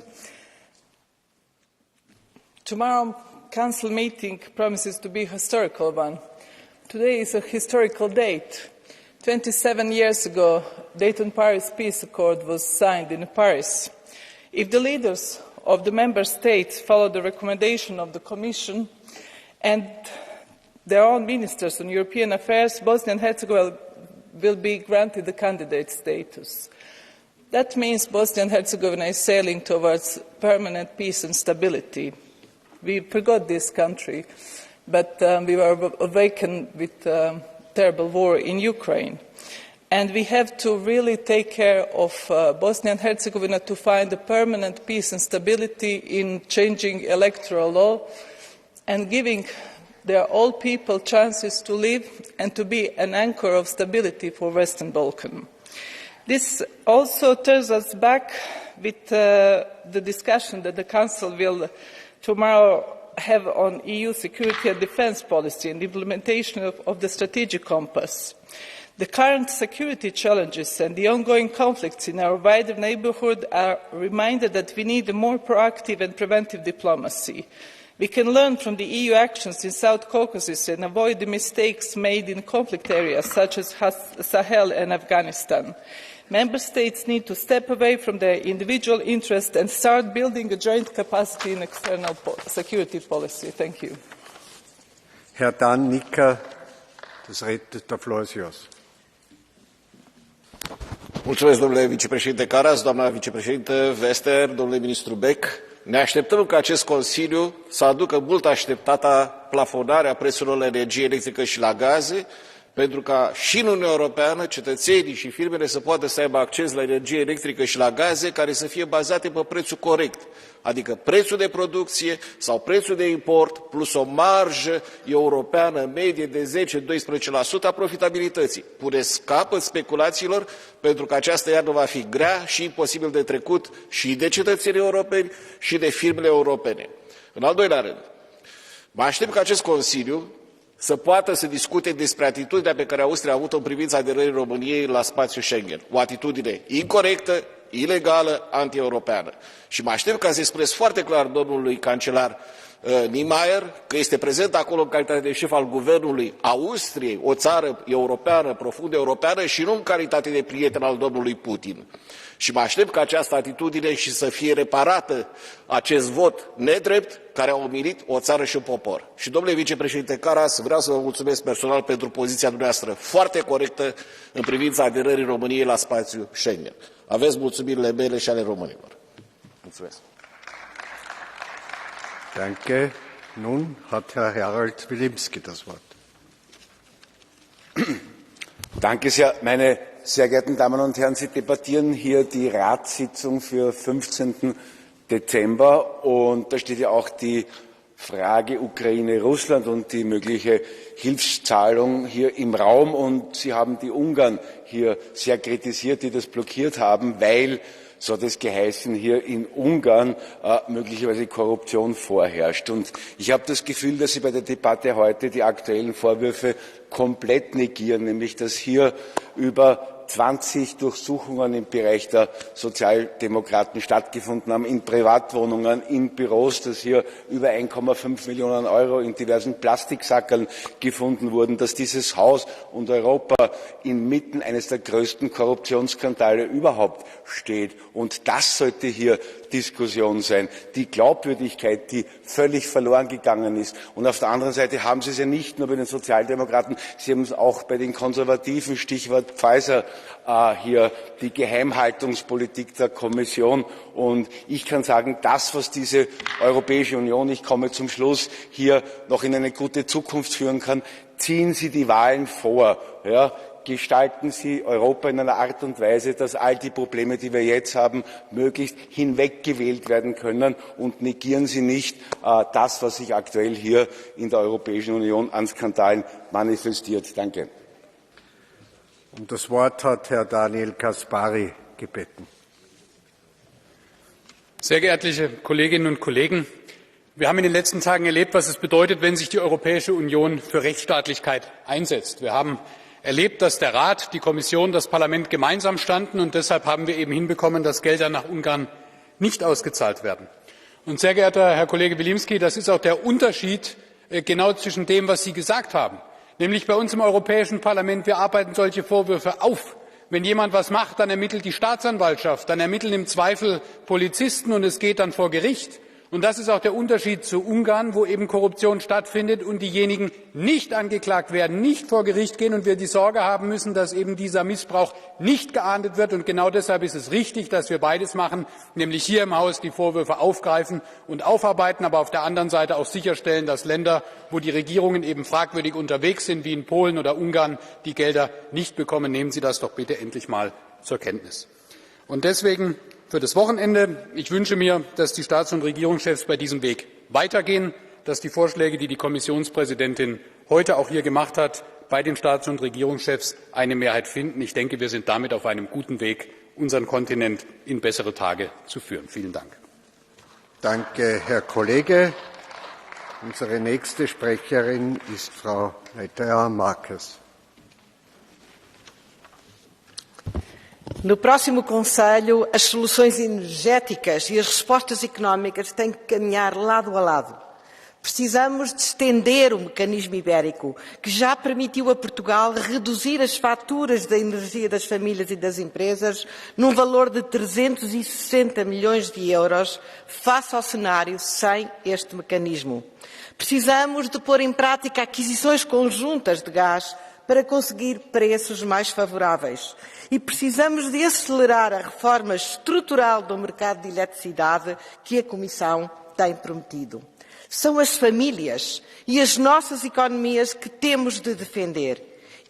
Tomorrow Council meeting promises to be a historical one. Today is a historical date. 27 years ago, Dayton-Paris Peace Accord was signed in Paris. If the leaders of the member states follow the recommendation of the Commission and their own ministers on European affairs, Bosnia and Herzegovina will be granted the candidate status. That means Bosnia and Herzegovina is sailing towards permanent peace and stability. We forgot this country, but we were awakened with terrible war in Ukraine. And we have to really take care of Bosnia and Herzegovina to find a permanent peace and stability in changing electoral law and giving their old people chances to live and to be an anchor of stability for Western Balkan. This also turns us back with the discussion that the Council will tomorrow have on EU security and defence policy and the implementation of the strategic compass. The current security challenges and the ongoing conflicts in our wider neighbourhood are a reminder that we need a more proactive and preventive diplomacy. We can learn from the EU actions in South Caucasus and avoid the mistakes made in conflict areas such as Sahel and Afghanistan. Member States need to step away from their individual interests and start building a joint capacity in external security policy. Thank you. Herr Dan Nica, der Floor ist yours. Mulțumesc, domnule vicepreședinte Karas, doamna vicepreședinte Vester, domnule ministru Beck. Ne așteptăm ca acest Consiliu să aducă mult așteptata plafonare a prețurilor la energie electrică și la gaze, pentru ca și în Uniunea Europeană cetățenii și firmele să poată să aibă acces la energie electrică și la gaze care să fie bazate pe prețul corect, adică prețul de producție sau prețul de import plus o marjă europeană medie de 10-12% a profitabilității. Puneți capăt speculațiilor, pentru că această iarnă va fi grea și imposibil de trecut și de cetățenii europeni și de firmele europene. În al doilea rând, mă aștept ca acest Consiliu să poată să discute despre atitudinea pe care Austria a avut-o în privința aderării României la spațiul Schengen. O atitudine incorectă, ilegală, anti-europeană. Și mă aștept ca să spuneți foarte clar domnului cancelar Niemeyer că este prezent acolo în calitate de șef al guvernului Austriei, o țară europeană, profund europeană și nu în calitate de prieten al domnului Putin. Și mă aștept ca această atitudine și să fie reparată acest vot nedrept care a umilit o țară și un popor. Și domnule vicepreședinte Karas, vreau să vă mulțumesc personal pentru poziția dumneavoastră foarte corectă în privința aderării României la spațiul Schengen. Aveți mulțumirile mele și ale românilor. Mulțumesc. Danke. Nun hat Herr Harald Wilimski das Wort. Danke sehr, meine sehr geehrten Damen und Herren. Sie debattieren hier die Ratssitzung für 15. Dezember und da steht ja auch die Frage Ukraine-Russland und die mögliche Hilfszahlung hier im Raum. Und Sie haben die Ungarn hier sehr kritisiert, die das blockiert haben, weil, so hat es geheißen, hier in Ungarn möglicherweise Korruption vorherrscht. Und ich habe das Gefühl, dass Sie bei der Debatte heute die aktuellen Vorwürfe komplett negieren, nämlich dass hier über 20 Durchsuchungen im Bereich der Sozialdemokraten stattgefunden haben, in Privatwohnungen, in Büros, dass hier über 1,5 Millionen Euro in diversen Plastiksackerln gefunden wurden, dass dieses Haus und Europa inmitten eines der größten Korruptionsskandale überhaupt steht. Und das sollte hier Diskussion sein. Die Glaubwürdigkeit, die völlig verloren gegangen ist. Und auf der anderen Seite haben Sie es ja nicht nur bei den Sozialdemokraten, Sie haben es auch bei den Konservativen, Stichwort Pfizer, hier die Geheimhaltungspolitik der Kommission. Und ich kann sagen, das, was diese Europäische Union, ich komme zum Schluss, hier noch in eine gute Zukunft führen kann, ziehen Sie die Wahlen vor. Ja? Gestalten Sie Europa in einer Art und Weise, dass all die Probleme, die wir jetzt haben, möglichst hinweggewählt werden können, und negieren Sie nicht das, was sich aktuell hier in der Europäischen Union an Skandalen manifestiert. Danke. Um das Wort hat Herr Daniel Caspary gebeten. Sehr geehrte Kolleginnen und Kollegen, wir haben in den letzten Tagen erlebt, was es bedeutet, wenn sich die Europäische Union für Rechtsstaatlichkeit einsetzt. Wir haben erlebt, dass der Rat, die Kommission, das Parlament gemeinsam standen, und deshalb haben wir eben hinbekommen, dass Gelder nach Ungarn nicht ausgezahlt werden. Und sehr geehrter Herr Kollege Wilimski, das ist auch der Unterschied genau zwischen dem, was Sie gesagt haben. Nämlich bei uns im Europäischen Parlament, wir arbeiten solche Vorwürfe auf. Wenn jemand was macht, dann ermittelt die Staatsanwaltschaft, dann ermitteln im Zweifel Polizisten, und es geht dann vor Gericht. Und das ist auch der Unterschied zu Ungarn, wo eben Korruption stattfindet und diejenigen nicht angeklagt werden, nicht vor Gericht gehen, und wir die Sorge haben müssen, dass eben dieser Missbrauch nicht geahndet wird. Und genau deshalb ist es richtig, dass wir beides machen, nämlich hier im Haus die Vorwürfe aufgreifen und aufarbeiten, aber auf der anderen Seite auch sicherstellen, dass Länder, wo die Regierungen eben fragwürdig unterwegs sind, wie in Polen oder Ungarn, die Gelder nicht bekommen. Nehmen Sie das doch bitte endlich mal zur Kenntnis. Und deswegen für das Wochenende: Ich wünsche mir, dass die Staats- und Regierungschefs bei diesem Weg weitergehen, dass die Vorschläge, die die Kommissionspräsidentin heute auch hier gemacht hat, bei den Staats- und Regierungschefs eine Mehrheit finden. Ich denke, wir sind damit auf einem guten Weg, unseren Kontinent in bessere Tage zu führen. Vielen Dank. Danke, Herr Kollege. Unsere nächste Sprecherin ist Frau Leitao Marques. No próximo Conselho, as soluções energéticas e as respostas económicas têm que caminhar lado a lado. Precisamos de estender o mecanismo ibérico, que já permitiu a Portugal reduzir as faturas da energia das famílias e das empresas num valor de 360 milhões de euros, face ao cenário sem este mecanismo. Precisamos de pôr em prática aquisições conjuntas de gás para conseguir preços mais favoráveis. E precisamos de acelerar a reforma estrutural do mercado de eletricidade que a Comissão tem prometido. São as famílias e as nossas economias que temos de defender.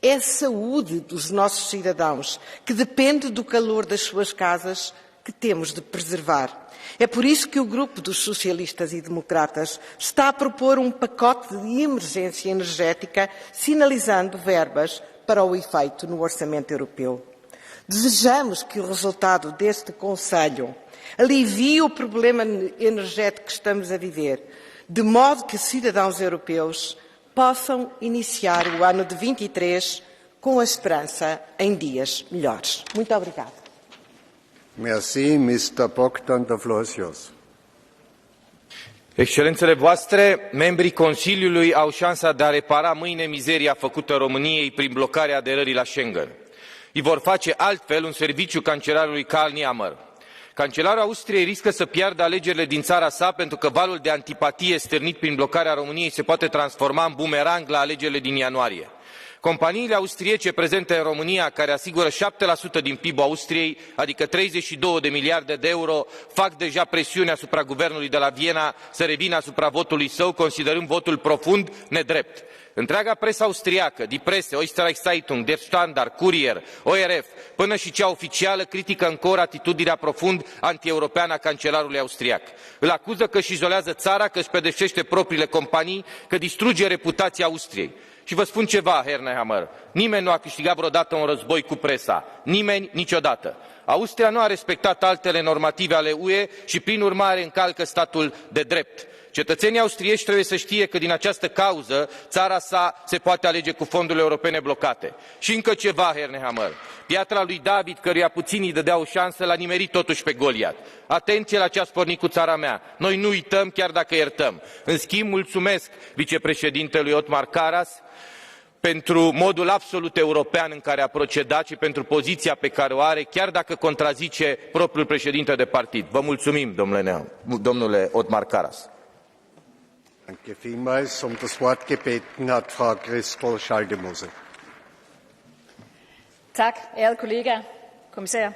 É a saúde dos nossos cidadãos, que depende do calor das suas casas, que temos de preservar. É por isso que o Grupo dos Socialistas e Democratas está a propor um pacote de emergência energética, sinalizando verbas para o efeito no orçamento europeu. Desejamos que o resultado deste Conselho alivie o problema energético que estamos a viver, de modo que cidadãos europeus possam iniciar o ano de 23 com a esperança em dias melhores. Muito obrigada. Merci, Mr. Bogdan, the floor is yours. Excelențele voastre, membrii Consiliului au șansa de a repara mâine mizeria făcută României prin blocarea aderării la Schengen. Îi vor face altfel un serviciu cancelarului Karl Nehammer. Cancelarul Austriei riscă să piardă alegerile din țara sa pentru că valul de antipatie stârnit prin blocarea României se poate transforma în bumerang la alegerile din ianuarie. Companiile austriece prezente în România, care asigură 7% din PIB-ul Austriei, adică 32 de miliarde de euro, fac deja presiune asupra guvernului de la Viena să revină asupra votului său, considerând votul profund nedrept. Întreaga presă austriacă, Die Presse, Österreich Zeitung, Der Standard, Kurier, ORF, până și cea oficială, critică încă atitudinea profund antieuropeană a cancelarului austriac. Îl acuză că își izolează țara, că își pedepsește propriile companii, că distruge reputația Austriei. Și vă spun ceva, Herr Nehammer, nimeni nu a câștigat vreodată un război cu presa. Nimeni, niciodată. Austria nu a respectat altele normative ale UE și, prin urmare, încalcă statul de drept. Cetățenii austrieci trebuie să știe că din această cauză țara sa se poate alege cu fondurile europene blocate. Și încă ceva, Herr Nehammer, piatra lui David, căruia puținii dădeau o șansă, l-a nimerit totuși pe Goliat. Atenție la ce a spornit cu țara mea. Noi nu uităm, chiar dacă iertăm. În schimb, mulțumesc vicepreședintelui Othmar Karas pentru modul absolut european în care a procedat și pentru poziția pe care o are, chiar dacă contrazice propriul președinte de partid. Vă mulțumim, domnule Othmar Karas. Danke vielmals. Das Wort gebeten hat Frau Christel Schaldemose. Tak, ærede kollegaer, kommissær.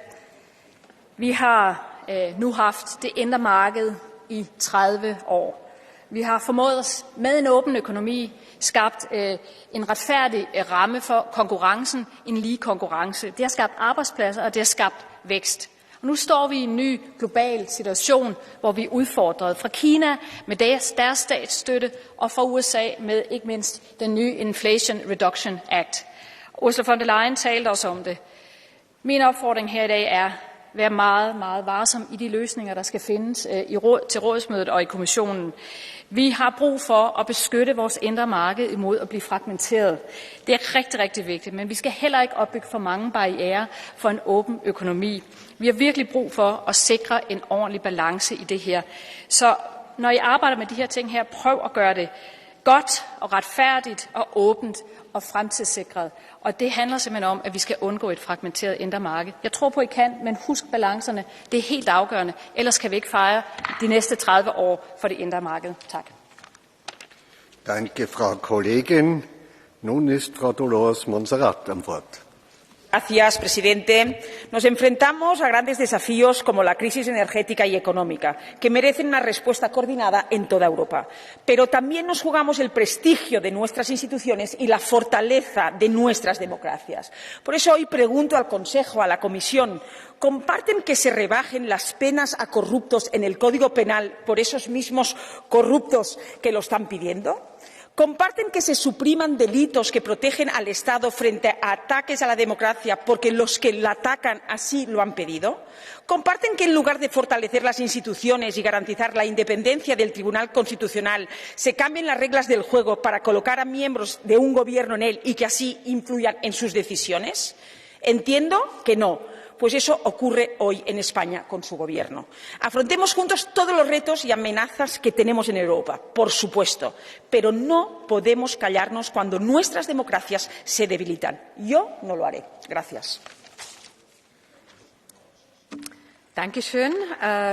Vi har nu haft det indre marked i 30 år. Vi har formået os med en åben økonomi skabt en retfærdig ramme for konkurrencen, en lige konkurrence. Det har skabt arbejdspladser, og det har skabt vækst. Og nu står vi i en ny global situation, hvor vi er udfordret fra Kina med deres statsstøtte og fra USA med ikke mindst den nye Inflation Reduction Act. Ursula von der Leyen talte også om det. Min opfordring her i dag er, være meget, meget varsom i de løsninger, der skal findes til rådsmødet og i kommissionen. Vi har brug for at beskytte vores indre marked imod at blive fragmenteret. Det er rigtig, rigtig vigtigt, men vi skal heller ikke opbygge for mange barrierer for en åben økonomi. Vi har virkelig brug for at sikre en ordentlig balance i det her. Så når I arbejder med de her ting her, prøv at gøre det godt og retfærdigt og åbent og fremtidssikret. Og det handler simpelthen om, at vi skal undgå et fragmenteret indre marked. Jeg tror på, I kan, men husk balancerne. Det er helt afgørende. Ellers kan vi ikke fejre de næste 30 år for det indre marked. Tak. Danke, Frau Kollegin. Nun ist Frau Dolores Montserrat am Wort. Gracias, presidente. Nos enfrentamos a grandes desafíos como la crisis energética y económica, que merecen una respuesta coordinada en toda Europa. Pero también nos jugamos el prestigio de nuestras instituciones y la fortaleza de nuestras democracias. Por eso hoy pregunto al Consejo, a la Comisión, ¿comparten que se rebajen las penas a corruptos en el Código Penal por esos mismos corruptos que lo están pidiendo? ¿Comparten que se supriman delitos que protegen al Estado frente a ataques a la democracia porque los que la atacan así lo han pedido? ¿Comparten que en lugar de fortalecer las instituciones y garantizar la independencia del Tribunal Constitucional se cambien las reglas del juego para colocar a miembros de un gobierno en él y que así influyan en sus decisiones? Entiendo que no. Pues eso ocurre hoy en España con su gobierno. Afrontemos juntos todos los retos y amenazas que tenemos en Europa, por supuesto, pero no podemos callarnos cuando nuestras democracias se debilitan. Yo no lo haré. Gracias. Dankeschön.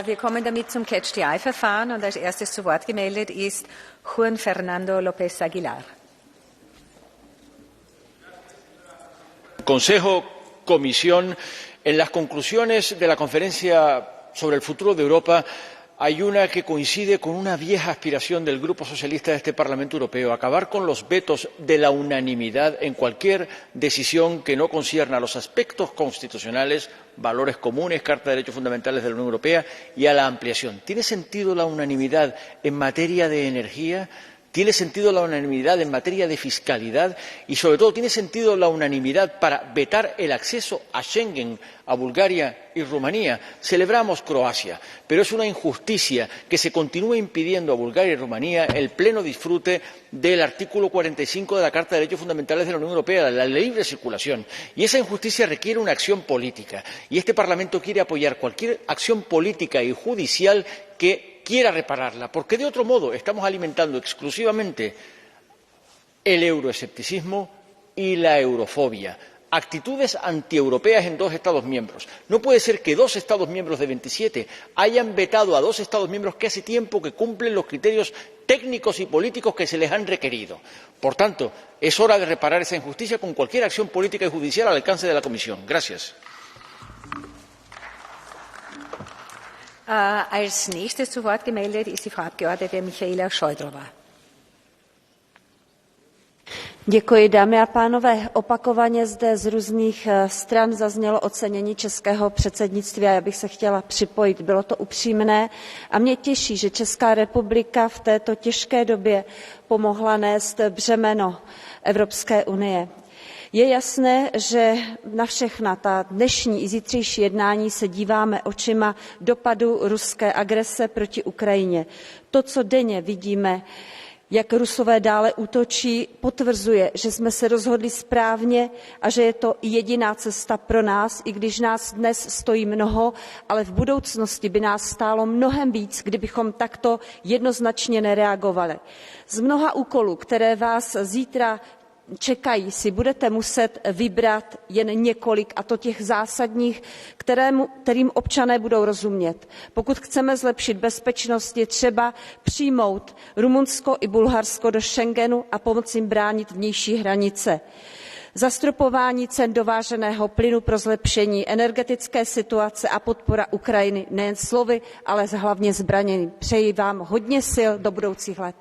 Wir kommen damit zum Catch-the-Eye-Verfahren und als erstes zu Wort gemeldet ist Juan Fernando López Aguilar. Consejo, Comisión. En las conclusiones de la conferencia sobre el futuro de Europa hay una que coincide con una vieja aspiración del Grupo Socialista de este Parlamento Europeo, acabar con los vetos de la unanimidad en cualquier decisión que no concierna a los aspectos constitucionales, valores comunes, Carta de Derechos Fundamentales de la Unión Europea y a la ampliación. ¿Tiene sentido la unanimidad en materia de energía? ¿Tiene sentido la unanimidad en materia de fiscalidad? Y, sobre todo, ¿tiene sentido la unanimidad para vetar el acceso a Schengen a Bulgaria y Rumanía? Celebramos Croacia, pero es una injusticia que se continúe impidiendo a Bulgaria y Rumanía el pleno disfrute del artículo 45 de la Carta de Derechos Fundamentales de la Unión Europea, la libre circulación. Y esa injusticia requiere una acción política. Y este Parlamento quiere apoyar cualquier acción política y judicial que quiera repararla, porque de otro modo estamos alimentando exclusivamente el euroescepticismo y la eurofobia, actitudes antieuropeas en dos Estados miembros. No puede ser que dos Estados miembros de 27 hayan vetado a dos Estados miembros que hace tiempo que cumplen los criterios técnicos y políticos que se les han requerido. Por tanto, es hora de reparar esa injusticia con cualquier acción política y judicial al alcance de la Comisión. Gracias. Als nächstes zu Wort gemeldet ist die Frau Abgeordnete Michaela Šojdrová. Děkuji, dámy a pánové. Opakovaně zde z různých stran zaznělo ocenění českého předsednictví a já bych se chtěla připojit. Bylo to upřímné a mě těší, že Česká republika v této těžké době pomohla nést břemeno Evropské unie. Je jasné, že na všechna ta dnešní i zítřejší jednání se díváme očima dopadu ruské agrese proti Ukrajině. To, co denně vidíme, jak Rusové dále útočí, potvrzuje, že jsme se rozhodli správně a že je to jediná cesta pro nás, i když nás dnes stojí mnoho, ale v budoucnosti by nás stálo mnohem víc, kdybychom takto jednoznačně nereagovali. Z mnoha úkolů, které vás zítra čekají, si budete muset vybrat jen několik, a to těch zásadních, kterým občané budou rozumět. Pokud chceme zlepšit bezpečnost, je třeba přijmout Rumunsko i Bulharsko do Schengenu a pomoci jim bránit vnější hranice. Zastropování cen dováženého plynu pro zlepšení energetické situace a podpora Ukrajiny nejen slovy, ale hlavně zbraněmi. Přeji vám hodně sil do budoucích let.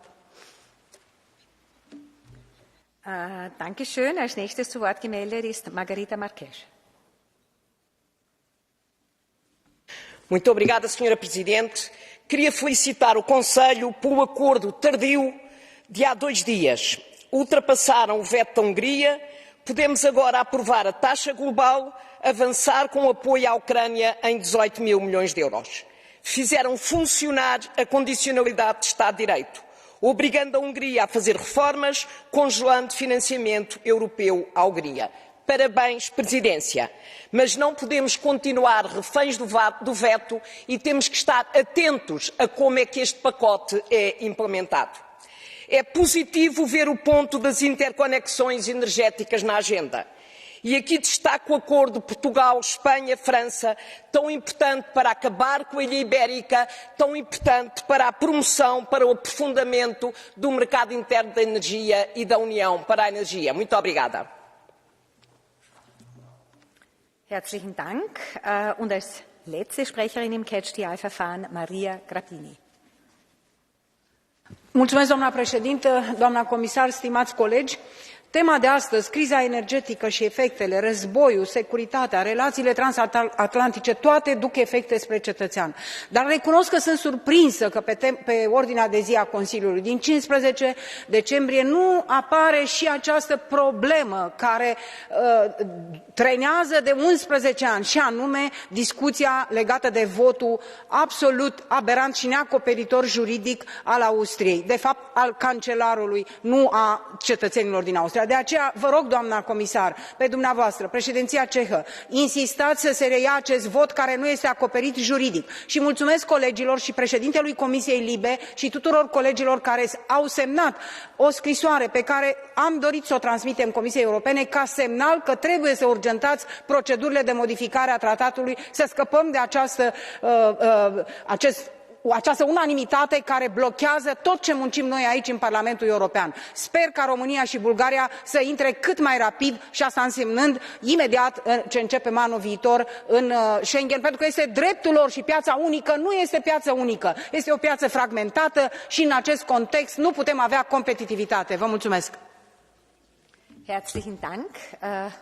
Dankeschön. Als nächstes zu Wort gemeldet ist Margarida Marques. Muito obrigada, Sra. Presidente. Queria felicitar o Conselho pelo acordo tardio de há 2 dias. Ultrapassaram o veto da Hungria, podemos agora aprovar a taxa global, avançar com o apoio à Ucrânia em 18.000 milhões de euros. Fizeram funcionar a condicionalidade de Estado de Direito, obrigando a Hungria a fazer reformas, congelando financiamento europeu à Hungria. Parabéns, Presidência. Mas não podemos continuar reféns do veto e temos que estar atentos a como é que este pacote é implementado. É positivo ver o ponto das interconexões energéticas na agenda. E aqui destaco o acordo Portugal-Espanha-França, tão importante para acabar com a Ilha Ibérica, tão importante para a promoção, para o aprofundamento do mercado interno da energia e da União para a energia. Muito obrigada. Herzlichen Dank. Und als letzte Sprecherin im Catch-the-Eye-Verfahren Maria Grapini. Mulțumesc, doamna președintă, doamna comisar, stimați colegi. Tema de astăzi, criza energetică și efectele, războiul, securitatea, relațiile transatlantice, toate duc efecte spre cetățean. Dar recunosc că sunt surprinsă că pe ordinea de zi a Consiliului din 15 decembrie nu apare și această problemă care trenează de 11 ani, și anume discuția legată de votul absolut aberant și neacoperitor juridic al Austriei, de fapt al cancelarului, nu a cetățenilor din Austria. De aceea vă rog, doamna comisar, pe dumneavoastră, președinția cehă, insistați să se reia acest vot care nu este acoperit juridic. Și mulțumesc colegilor și președintelui Comisiei LIBE și tuturor colegilor care au semnat o scrisoare pe care am dorit să o transmitem Comisiei Europene ca semnal că trebuie să urgentați procedurile de modificare a tratatului, să scăpăm de această unanimitate care blochează tot ce muncim noi aici în Parlamentul European. Sper ca România și Bulgaria să intre cât mai rapid, și asta însemnând imediat ce începem anul viitor în Schengen, pentru că este dreptul lor și piața unică nu este piață unică, este o piață fragmentată și în acest context nu putem avea competitivitate. Vă mulțumesc! Herzlichen Dank.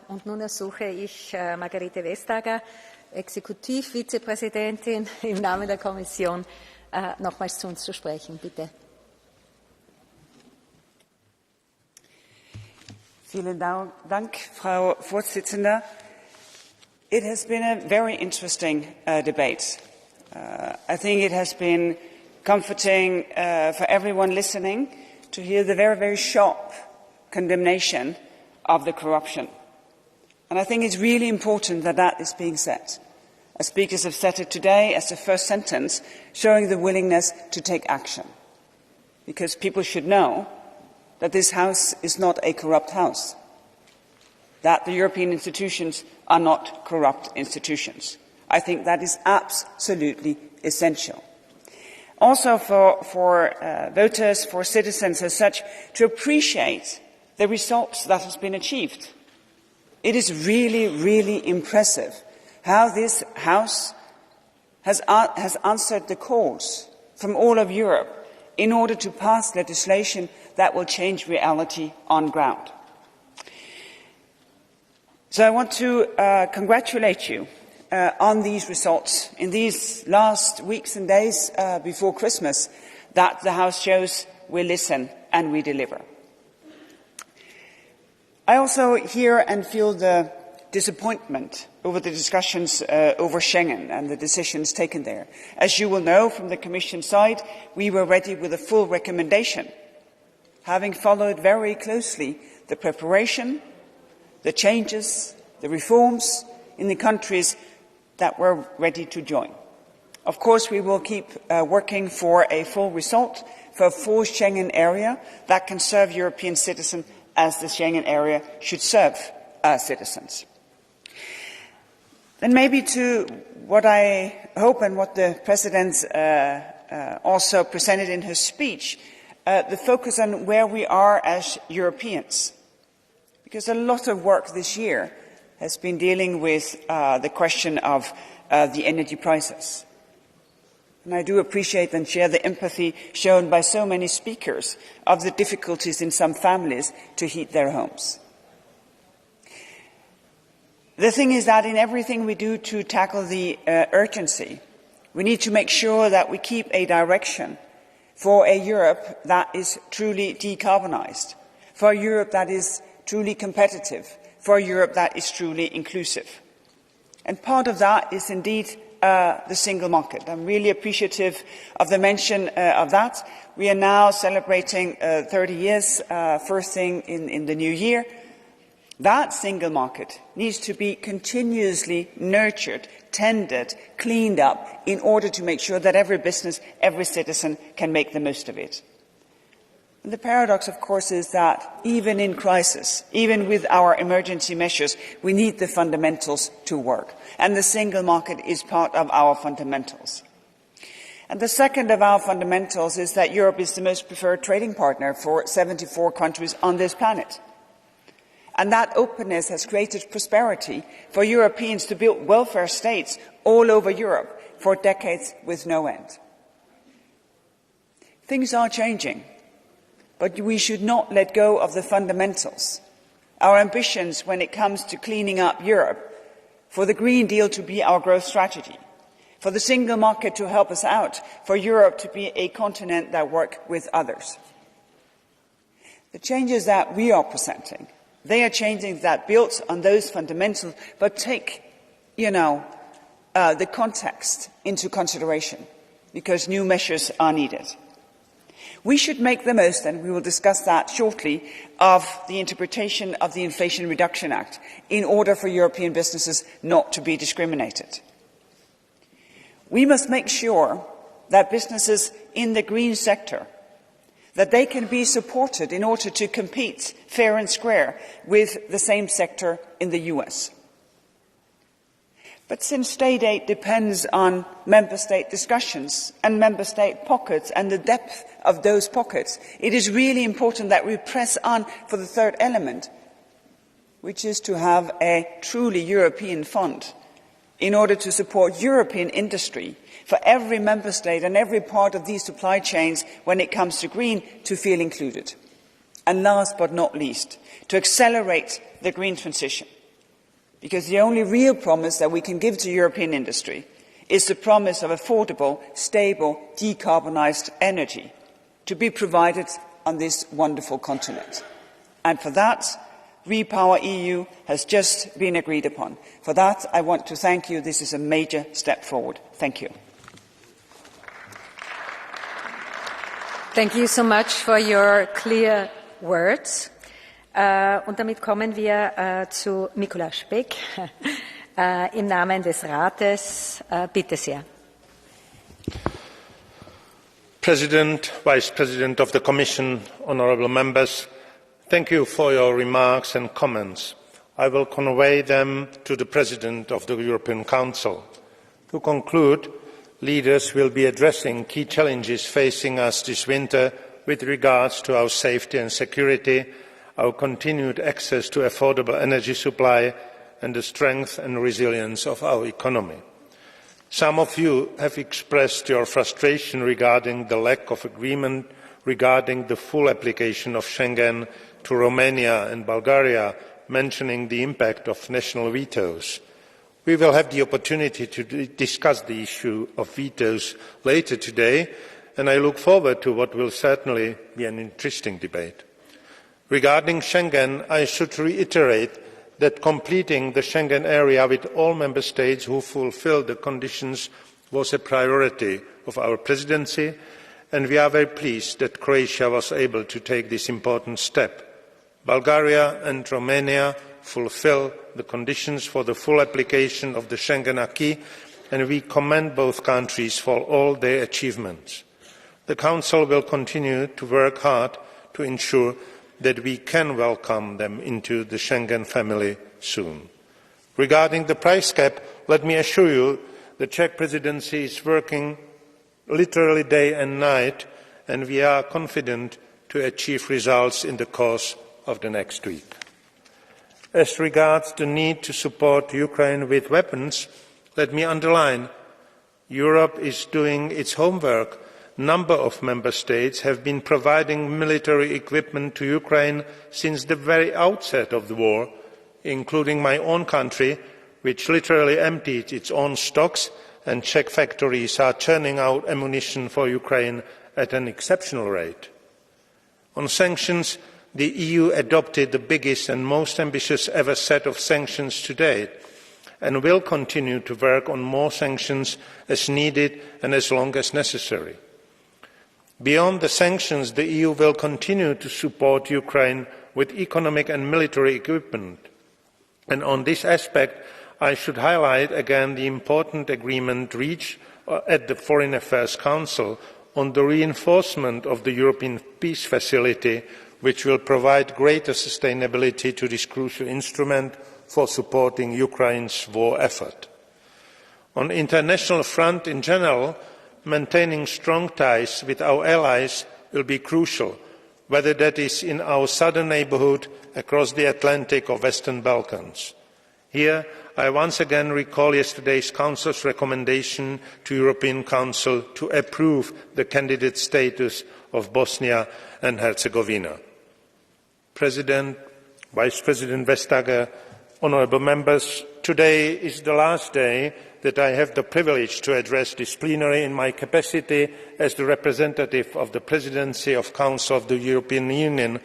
Und nun ersuche ich Margarete Vestager, Exekutivvizepräsidentin im Namen der Kommission, nochmals zu uns zu sprechen. Bitte. Vielen Dank, Frau Vorsitzende. It has been a very interesting debate. I think it has been comforting for everyone listening to hear the very, very sharp condemnation of the corruption. And I think it's really important that that is being said. As speakers have said it today as the first sentence, showing the willingness to take action. Because people should know that this House is not a corrupt House, that the European institutions are not corrupt institutions. I think that is absolutely essential. also for voters, for citizens as such, to appreciate the results that has been achieved. It is really, really impressive how this House has answered the calls from all of Europe in order to pass legislation that will change reality on ground. So I want to congratulate you on these results in these last weeks and days before Christmas, that the House shows we listen and we deliver. I also hear and feel the disappointment over the discussions over Schengen and the decisions taken there. As you will know from the Commission side, we were ready with a full recommendation, having followed very closely the preparation, the changes, the reforms in the countries that were ready to join. Of course, we will keep working for a full result, for a full Schengen area that can serve European citizens as the Schengen area should serve citizens. And maybe to what I hope and what the President also presented in his speech, the focus on where we are as Europeans. Because a lot of work this year has been dealing with the question of the energy prices. And I do appreciate and share the empathy shown by so many speakers of the difficulties in some families to heat their homes. The thing is that in everything we do to tackle the urgency, we need to make sure that we keep a direction for a Europe that is truly decarbonised, for a Europe that is truly competitive, for a Europe that is truly inclusive. And part of that is indeed the single market. I'm really appreciative of the mention of that. We are now celebrating 30 years, first thing in the new year. That single market needs to be continuously nurtured, tended, cleaned up in order to make sure that every business, every citizen can make the most of it. And the paradox, of course, is that even in crisis, even with our emergency measures, we need the fundamentals to work. And the single market is part of our fundamentals. And the second of our fundamentals is that Europe is the most preferred trading partner for 74 countries on this planet. And that openness has created prosperity for Europeans to build welfare states all over Europe for decades with no end. Things are changing, but we should not let go of the fundamentals. Our ambitions when it comes to cleaning up Europe, for the Green Deal to be our growth strategy, for the single market to help us out, for Europe to be a continent that works with others. The changes that we are presenting, they are changes that build on those fundamentals, but take, the context into consideration, because new measures are needed. We should make the most, and we will discuss that shortly, of the interpretation of the Inflation Reduction Act in order for European businesses not to be discriminated. We must make sure that businesses in the green sector, that they can be supported in order to compete fair and square with the same sector in the US. But since state aid depends on member state discussions and member state pockets and the depth of those pockets, it is really important that we press on for the third element, which is to have a truly European fund in order to support European industry for every member state and every part of these supply chains when it comes to green to feel included. And last but not least, to accelerate the green transition. Because the only real promise that we can give to European industry is the promise of affordable, stable, decarbonised energy to be provided on this wonderful continent. And for that, Repower EU has just been agreed upon. For that, I want to thank you. This is a major step forward. Thank you. Thank you so much for your clear words. Und damit kommen wir zu Mikuláš Bek im Namen des Rates. Bitte sehr. President, Vice President of the Commission, honourable members, thank you for your remarks and comments. I will convey them to the President of the European Council. To conclude, leaders will be addressing key challenges facing us this winter with regards to our safety and security, our continued access to affordable energy supply, and the strength and resilience of our economy. Some of you have expressed your frustration regarding the lack of agreement regarding the full application of Schengen to Romania and Bulgaria, mentioning the impact of national vetoes. We will have the opportunity to discuss the issue of vetoes later today, and I look forward to what will certainly be an interesting debate. Regarding Schengen, I should reiterate that completing the Schengen area with all member states who fulfil the conditions was a priority of our presidency, and we are very pleased that Croatia was able to take this important step. Bulgaria and Romania fulfil the conditions for the full application of the Schengen acquis, and we commend both countries for all their achievements. The Council will continue to work hard to ensure that we can welcome them into the Schengen family soon. Regarding the price cap, let me assure you the Czech presidency is working literally day and night, and we are confident to achieve results in the course of the next week. As regards the need to support Ukraine with weapons, let me underline, Europe is doing its homework. A number of member states have been providing military equipment to Ukraine since the very outset of the war, including my own country, which literally emptied its own stocks, and Czech factories are churning out ammunition for Ukraine at an exceptional rate. On sanctions, the EU adopted the biggest and most ambitious ever set of sanctions to date, and will continue to work on more sanctions as needed and as long as necessary. Beyond the sanctions, the EU will continue to support Ukraine with economic and military equipment. And on this aspect, I should highlight again the important agreement reached at the Foreign Affairs Council on the reinforcement of the European Peace Facility, which will provide greater sustainability to this crucial instrument for supporting Ukraine's war effort. On the international front in general, maintaining strong ties with our allies will be crucial, whether that is in our southern neighbourhood, across the Atlantic or Western Balkans. Here, I once again recall yesterday's Council's recommendation to the European Council to approve the candidate status of Bosnia and Herzegovina. President, Vice President Vestager, honourable members, today is the last day that I have the privilege to address this plenary in my capacity as the representative of the Presidency of Council of the European Union,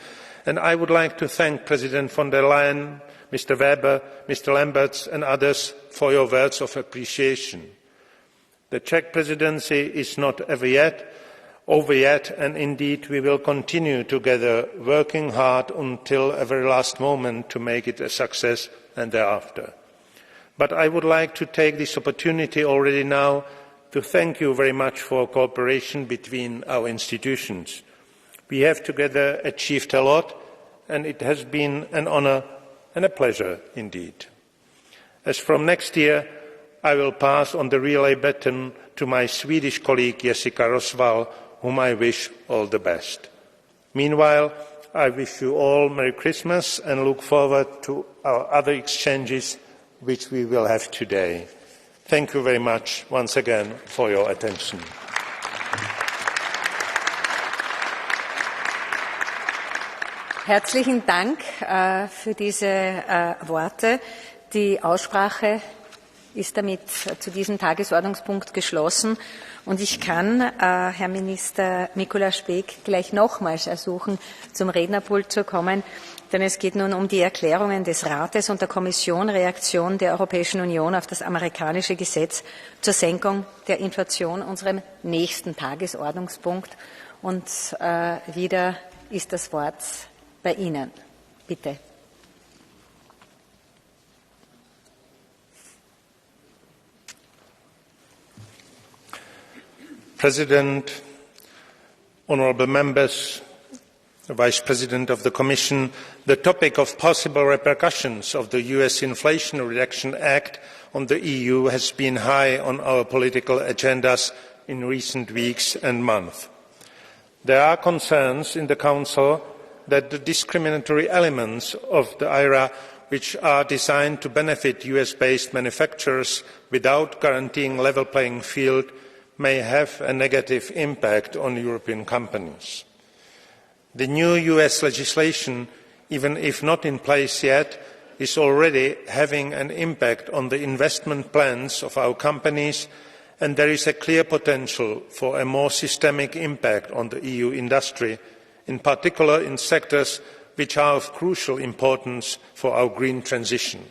and I would like to thank President von der Leyen, Mr. Weber, Mr. Lamberts and others for your words of appreciation. The Czech presidency is not over yet, and indeed we will continue together, working hard until the very last moment to make it a success and thereafter. But I would like to take this opportunity already now to thank you very much for cooperation between our institutions. We have together achieved a lot, and it has been an honour and a pleasure indeed. As from next year, I will pass on the relay baton to my Swedish colleague Jessica Rosvall, whom I wish all the best. Meanwhile, I wish you all Merry Christmas and look forward to our other exchanges which we will have today. Thank you very much once again for your attention. Herzlichen Dank für diese Worte. Die Aussprache ist damit zu diesem Tagesordnungspunkt geschlossen. Und ich kann Herrn Minister Mikulaš Bek gleich nochmals ersuchen, zum Rednerpult zu kommen, denn es geht nun um die Erklärungen des Rates und der Kommission Reaktion der Europäischen Union auf das amerikanische Gesetz zur Senkung der Inflation, unserem nächsten Tagesordnungspunkt. Und wieder ist das Wort bei Ihnen. Bitte. President, honourable members, Vice President of the Commission, the topic of possible repercussions of the US Inflation Reduction Act on the EU has been high on our political agendas in recent weeks and months. There are concerns in the Council that the discriminatory elements of the IRA, which are designed to benefit US-based manufacturers without guaranteeing level playing field, may have a negative impact on European companies. The new US legislation, even if not in place yet, is already having an impact on the investment plans of our companies, and there is a clear potential for a more systemic impact on the EU industry, in particular in sectors which are of crucial importance for our green transition.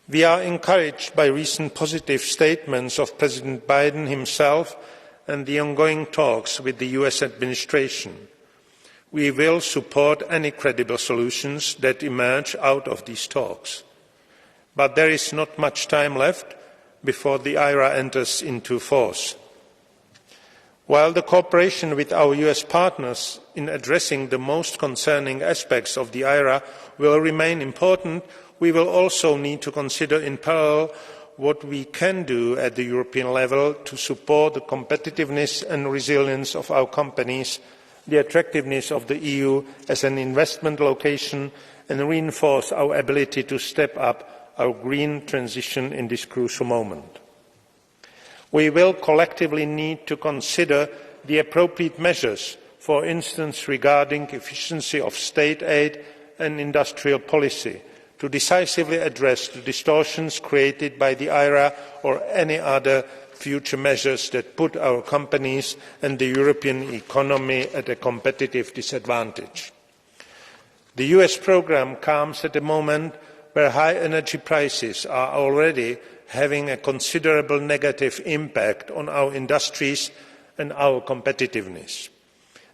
We are encouraged by recent positive statements of President Biden himself and the ongoing talks with the US administration. We will support any credible solutions that emerge out of these talks. But there is not much time left before the IRA enters into force. While the cooperation with our US partners in addressing the most concerning aspects of the IRA will remain important, we will also need to consider in parallel what we can do at the European level to support the competitiveness and resilience of our companies, the attractiveness of the EU as an investment location, and reinforce our ability to step up our green transition in this crucial moment. We will collectively need to consider the appropriate measures, for instance regarding efficiency of state aid and industrial policy, to decisively address the distortions created by the IRA or any other future measures that put our companies and the European economy at a competitive disadvantage. The US programme comes at a moment where high energy prices are already having a considerable negative impact on our industries and our competitiveness.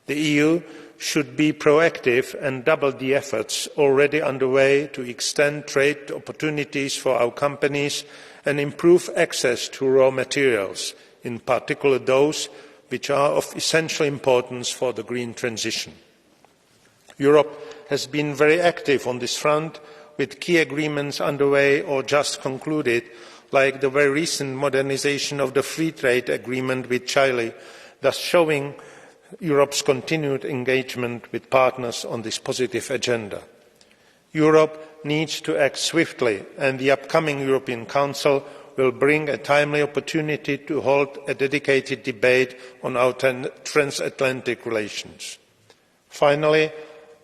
The EU should be proactive and double the efforts already underway to extend trade opportunities for our companies and improve access to raw materials, in particular those which are of essential importance for the green transition. Europe has been very active on this front, with key agreements underway or just concluded, like the very recent modernisation of the free trade agreement with Chile, thus showing Europe's continued engagement with partners on this positive agenda. Europe needs to act swiftly, and the upcoming European Council will bring a timely opportunity to hold a dedicated debate on our transatlantic relations. Finally,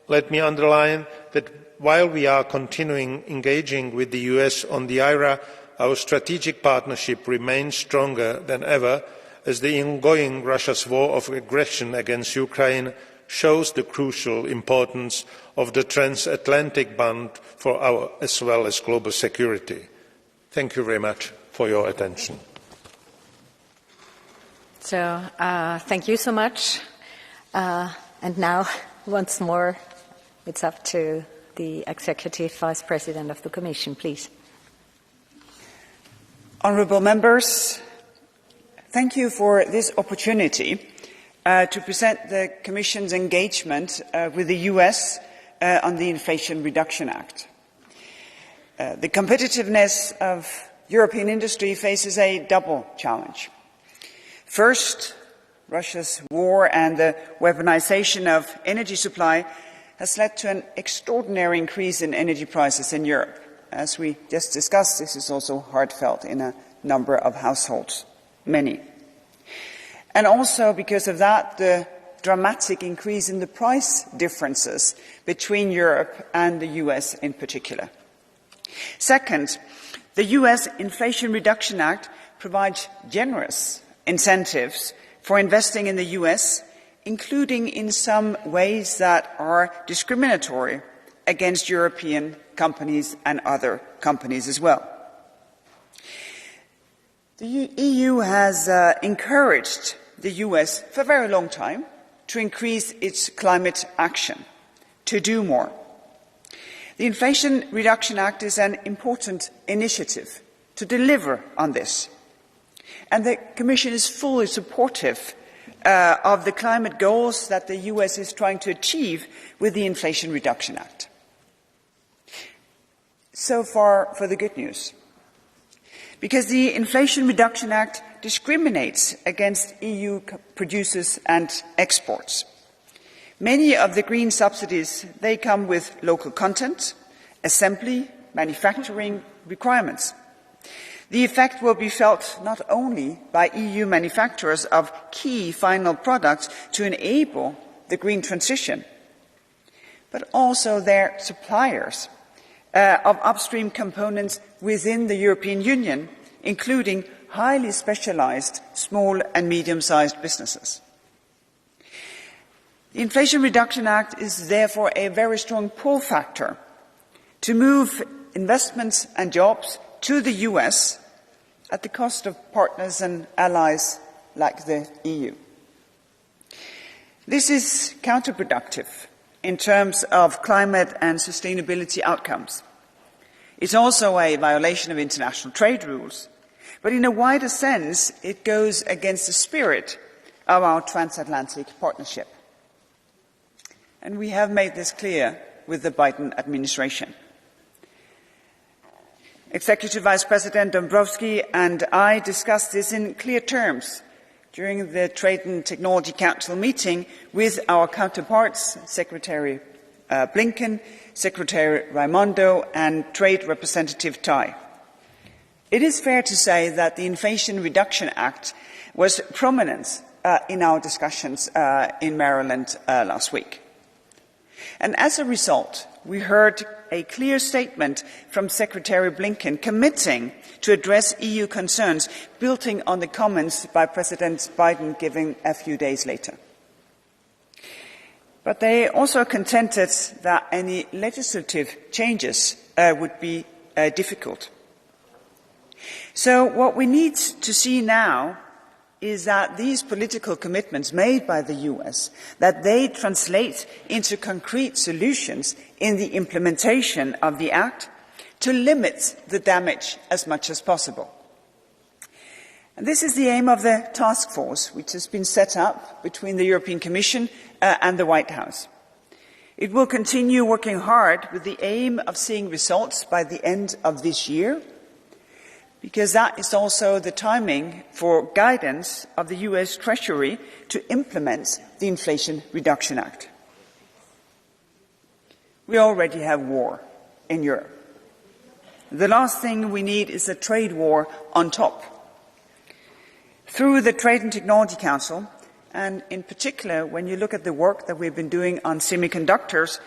let me underline that while we are continuing engaging with the US on the IRA, our strategic partnership remains stronger than ever, as the ongoing Russia's war of aggression against Ukraine shows the crucial importance of the transatlantic bond for our as well as global security. Thank you very much for your attention. So, thank you so much. And now, once more, it's up to the Executive Vice President of the Commission, please. Honourable members, thank you for this opportunity to present the Commission's engagement with the US on the Inflation Reduction Act. The competitiveness of European industry faces a double challenge. First, Russia's war and the weaponization of energy supply has led to an extraordinary increase in energy prices in Europe. As we just discussed, this is also heartfelt in a number of households, many. And also because of that, the dramatic increase in the price differences between Europe and the US in particular. Second, the US Inflation Reduction Act provides generous incentives for investing in the US, including in some ways that are discriminatory against European companies and other companies as well. The EU has encouraged the US for a very long time to increase its climate action, to do more. The Inflation Reduction Act is an important initiative to deliver on this. And the Commission is fully supportive of the climate goals that the US is trying to achieve with the Inflation Reduction Act. So far for the good news. Because the Inflation Reduction Act discriminates against EU producers and exports. Many of the green subsidies, they come with local content, assembly, manufacturing requirements. The effect will be felt not only by EU manufacturers of key final products to enable the green transition, but also their suppliers of upstream components within the European Union, including highly specialized small and medium-sized businesses. The Inflation Reduction Act is therefore a very strong pull factor to move investments and jobs to the US at the cost of partners and allies like the EU. This is counterproductive in terms of climate and sustainability outcomes. It's also a violation of international trade rules, but in a wider sense, it goes against the spirit of our transatlantic partnership. And we have made this clear with the Biden administration. Executive Vice President Dombrovskis and I discussed this in clear terms during the Trade and Technology Council meeting with our counterparts, Secretary Blinken, Secretary Raimondo, and Trade Representative Tai. It is fair to say that the Inflation Reduction Act was prominent in our discussions in Maryland last week. And as a result, we heard a clear statement from Secretary Blinken committing to address EU concerns, building on the comments by President Biden given a few days later. But they also contended that any legislative changes would be difficult. So what we need to see now is that these political commitments made by the US, that they translate into concrete solutions in the implementation of the Act to limit the damage as much as possible. And this is the aim of the task force, which has been set up between the European Commission and the White House. It will continue working hard with the aim of seeing results by the end of this year, because that is also the timing for guidance of the US Treasury to implement the Inflation Reduction Act. We already have war in Europe. The last thing we need is a trade war on top. Through the Trade and Technology Council, and in particular when you look at the work that we've been doing on semiconductors,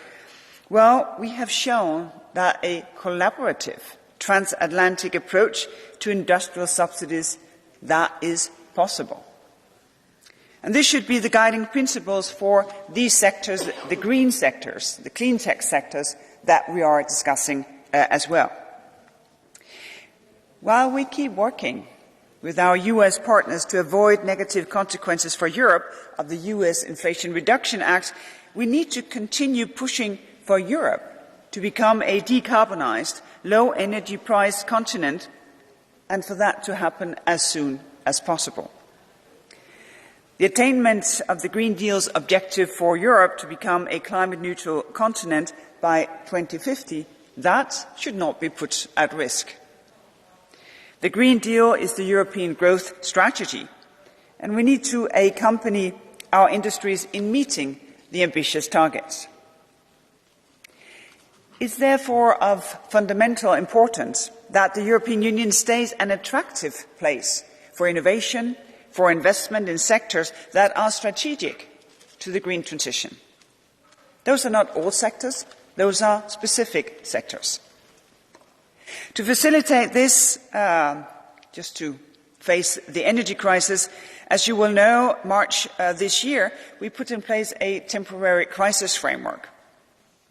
well, we have shown that a collaborative transatlantic approach to industrial subsidies, that is possible. And this should be the guiding principles for these sectors, the green sectors, the clean tech sectors that we are discussing as well. While we keep working with our US partners to avoid negative consequences for Europe of the US Inflation Reduction Act, we need to continue pushing for Europe to become a decarbonized, low-energy price continent, and for that to happen as soon as possible. The attainment of the Green Deal's objective for Europe to become a climate-neutral continent by 2050, that should not be put at risk. The Green Deal is the European growth strategy, and we need to accompany our industries in meeting the ambitious targets. It's therefore of fundamental importance that the European Union stays an attractive place for innovation, for investment in sectors that are strategic to the green transition. Those are not all sectors, those are specific sectors. To facilitate this, just to face the energy crisis, as you will know, March this year, we put in place a temporary crisis framework.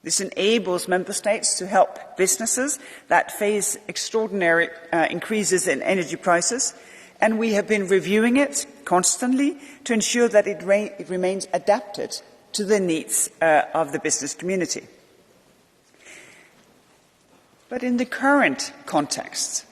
This enables member states to help businesses that face extraordinary increases in energy prices, and we have been reviewing it constantly to ensure that it remains adapted to the needs of the business community. But in the current context,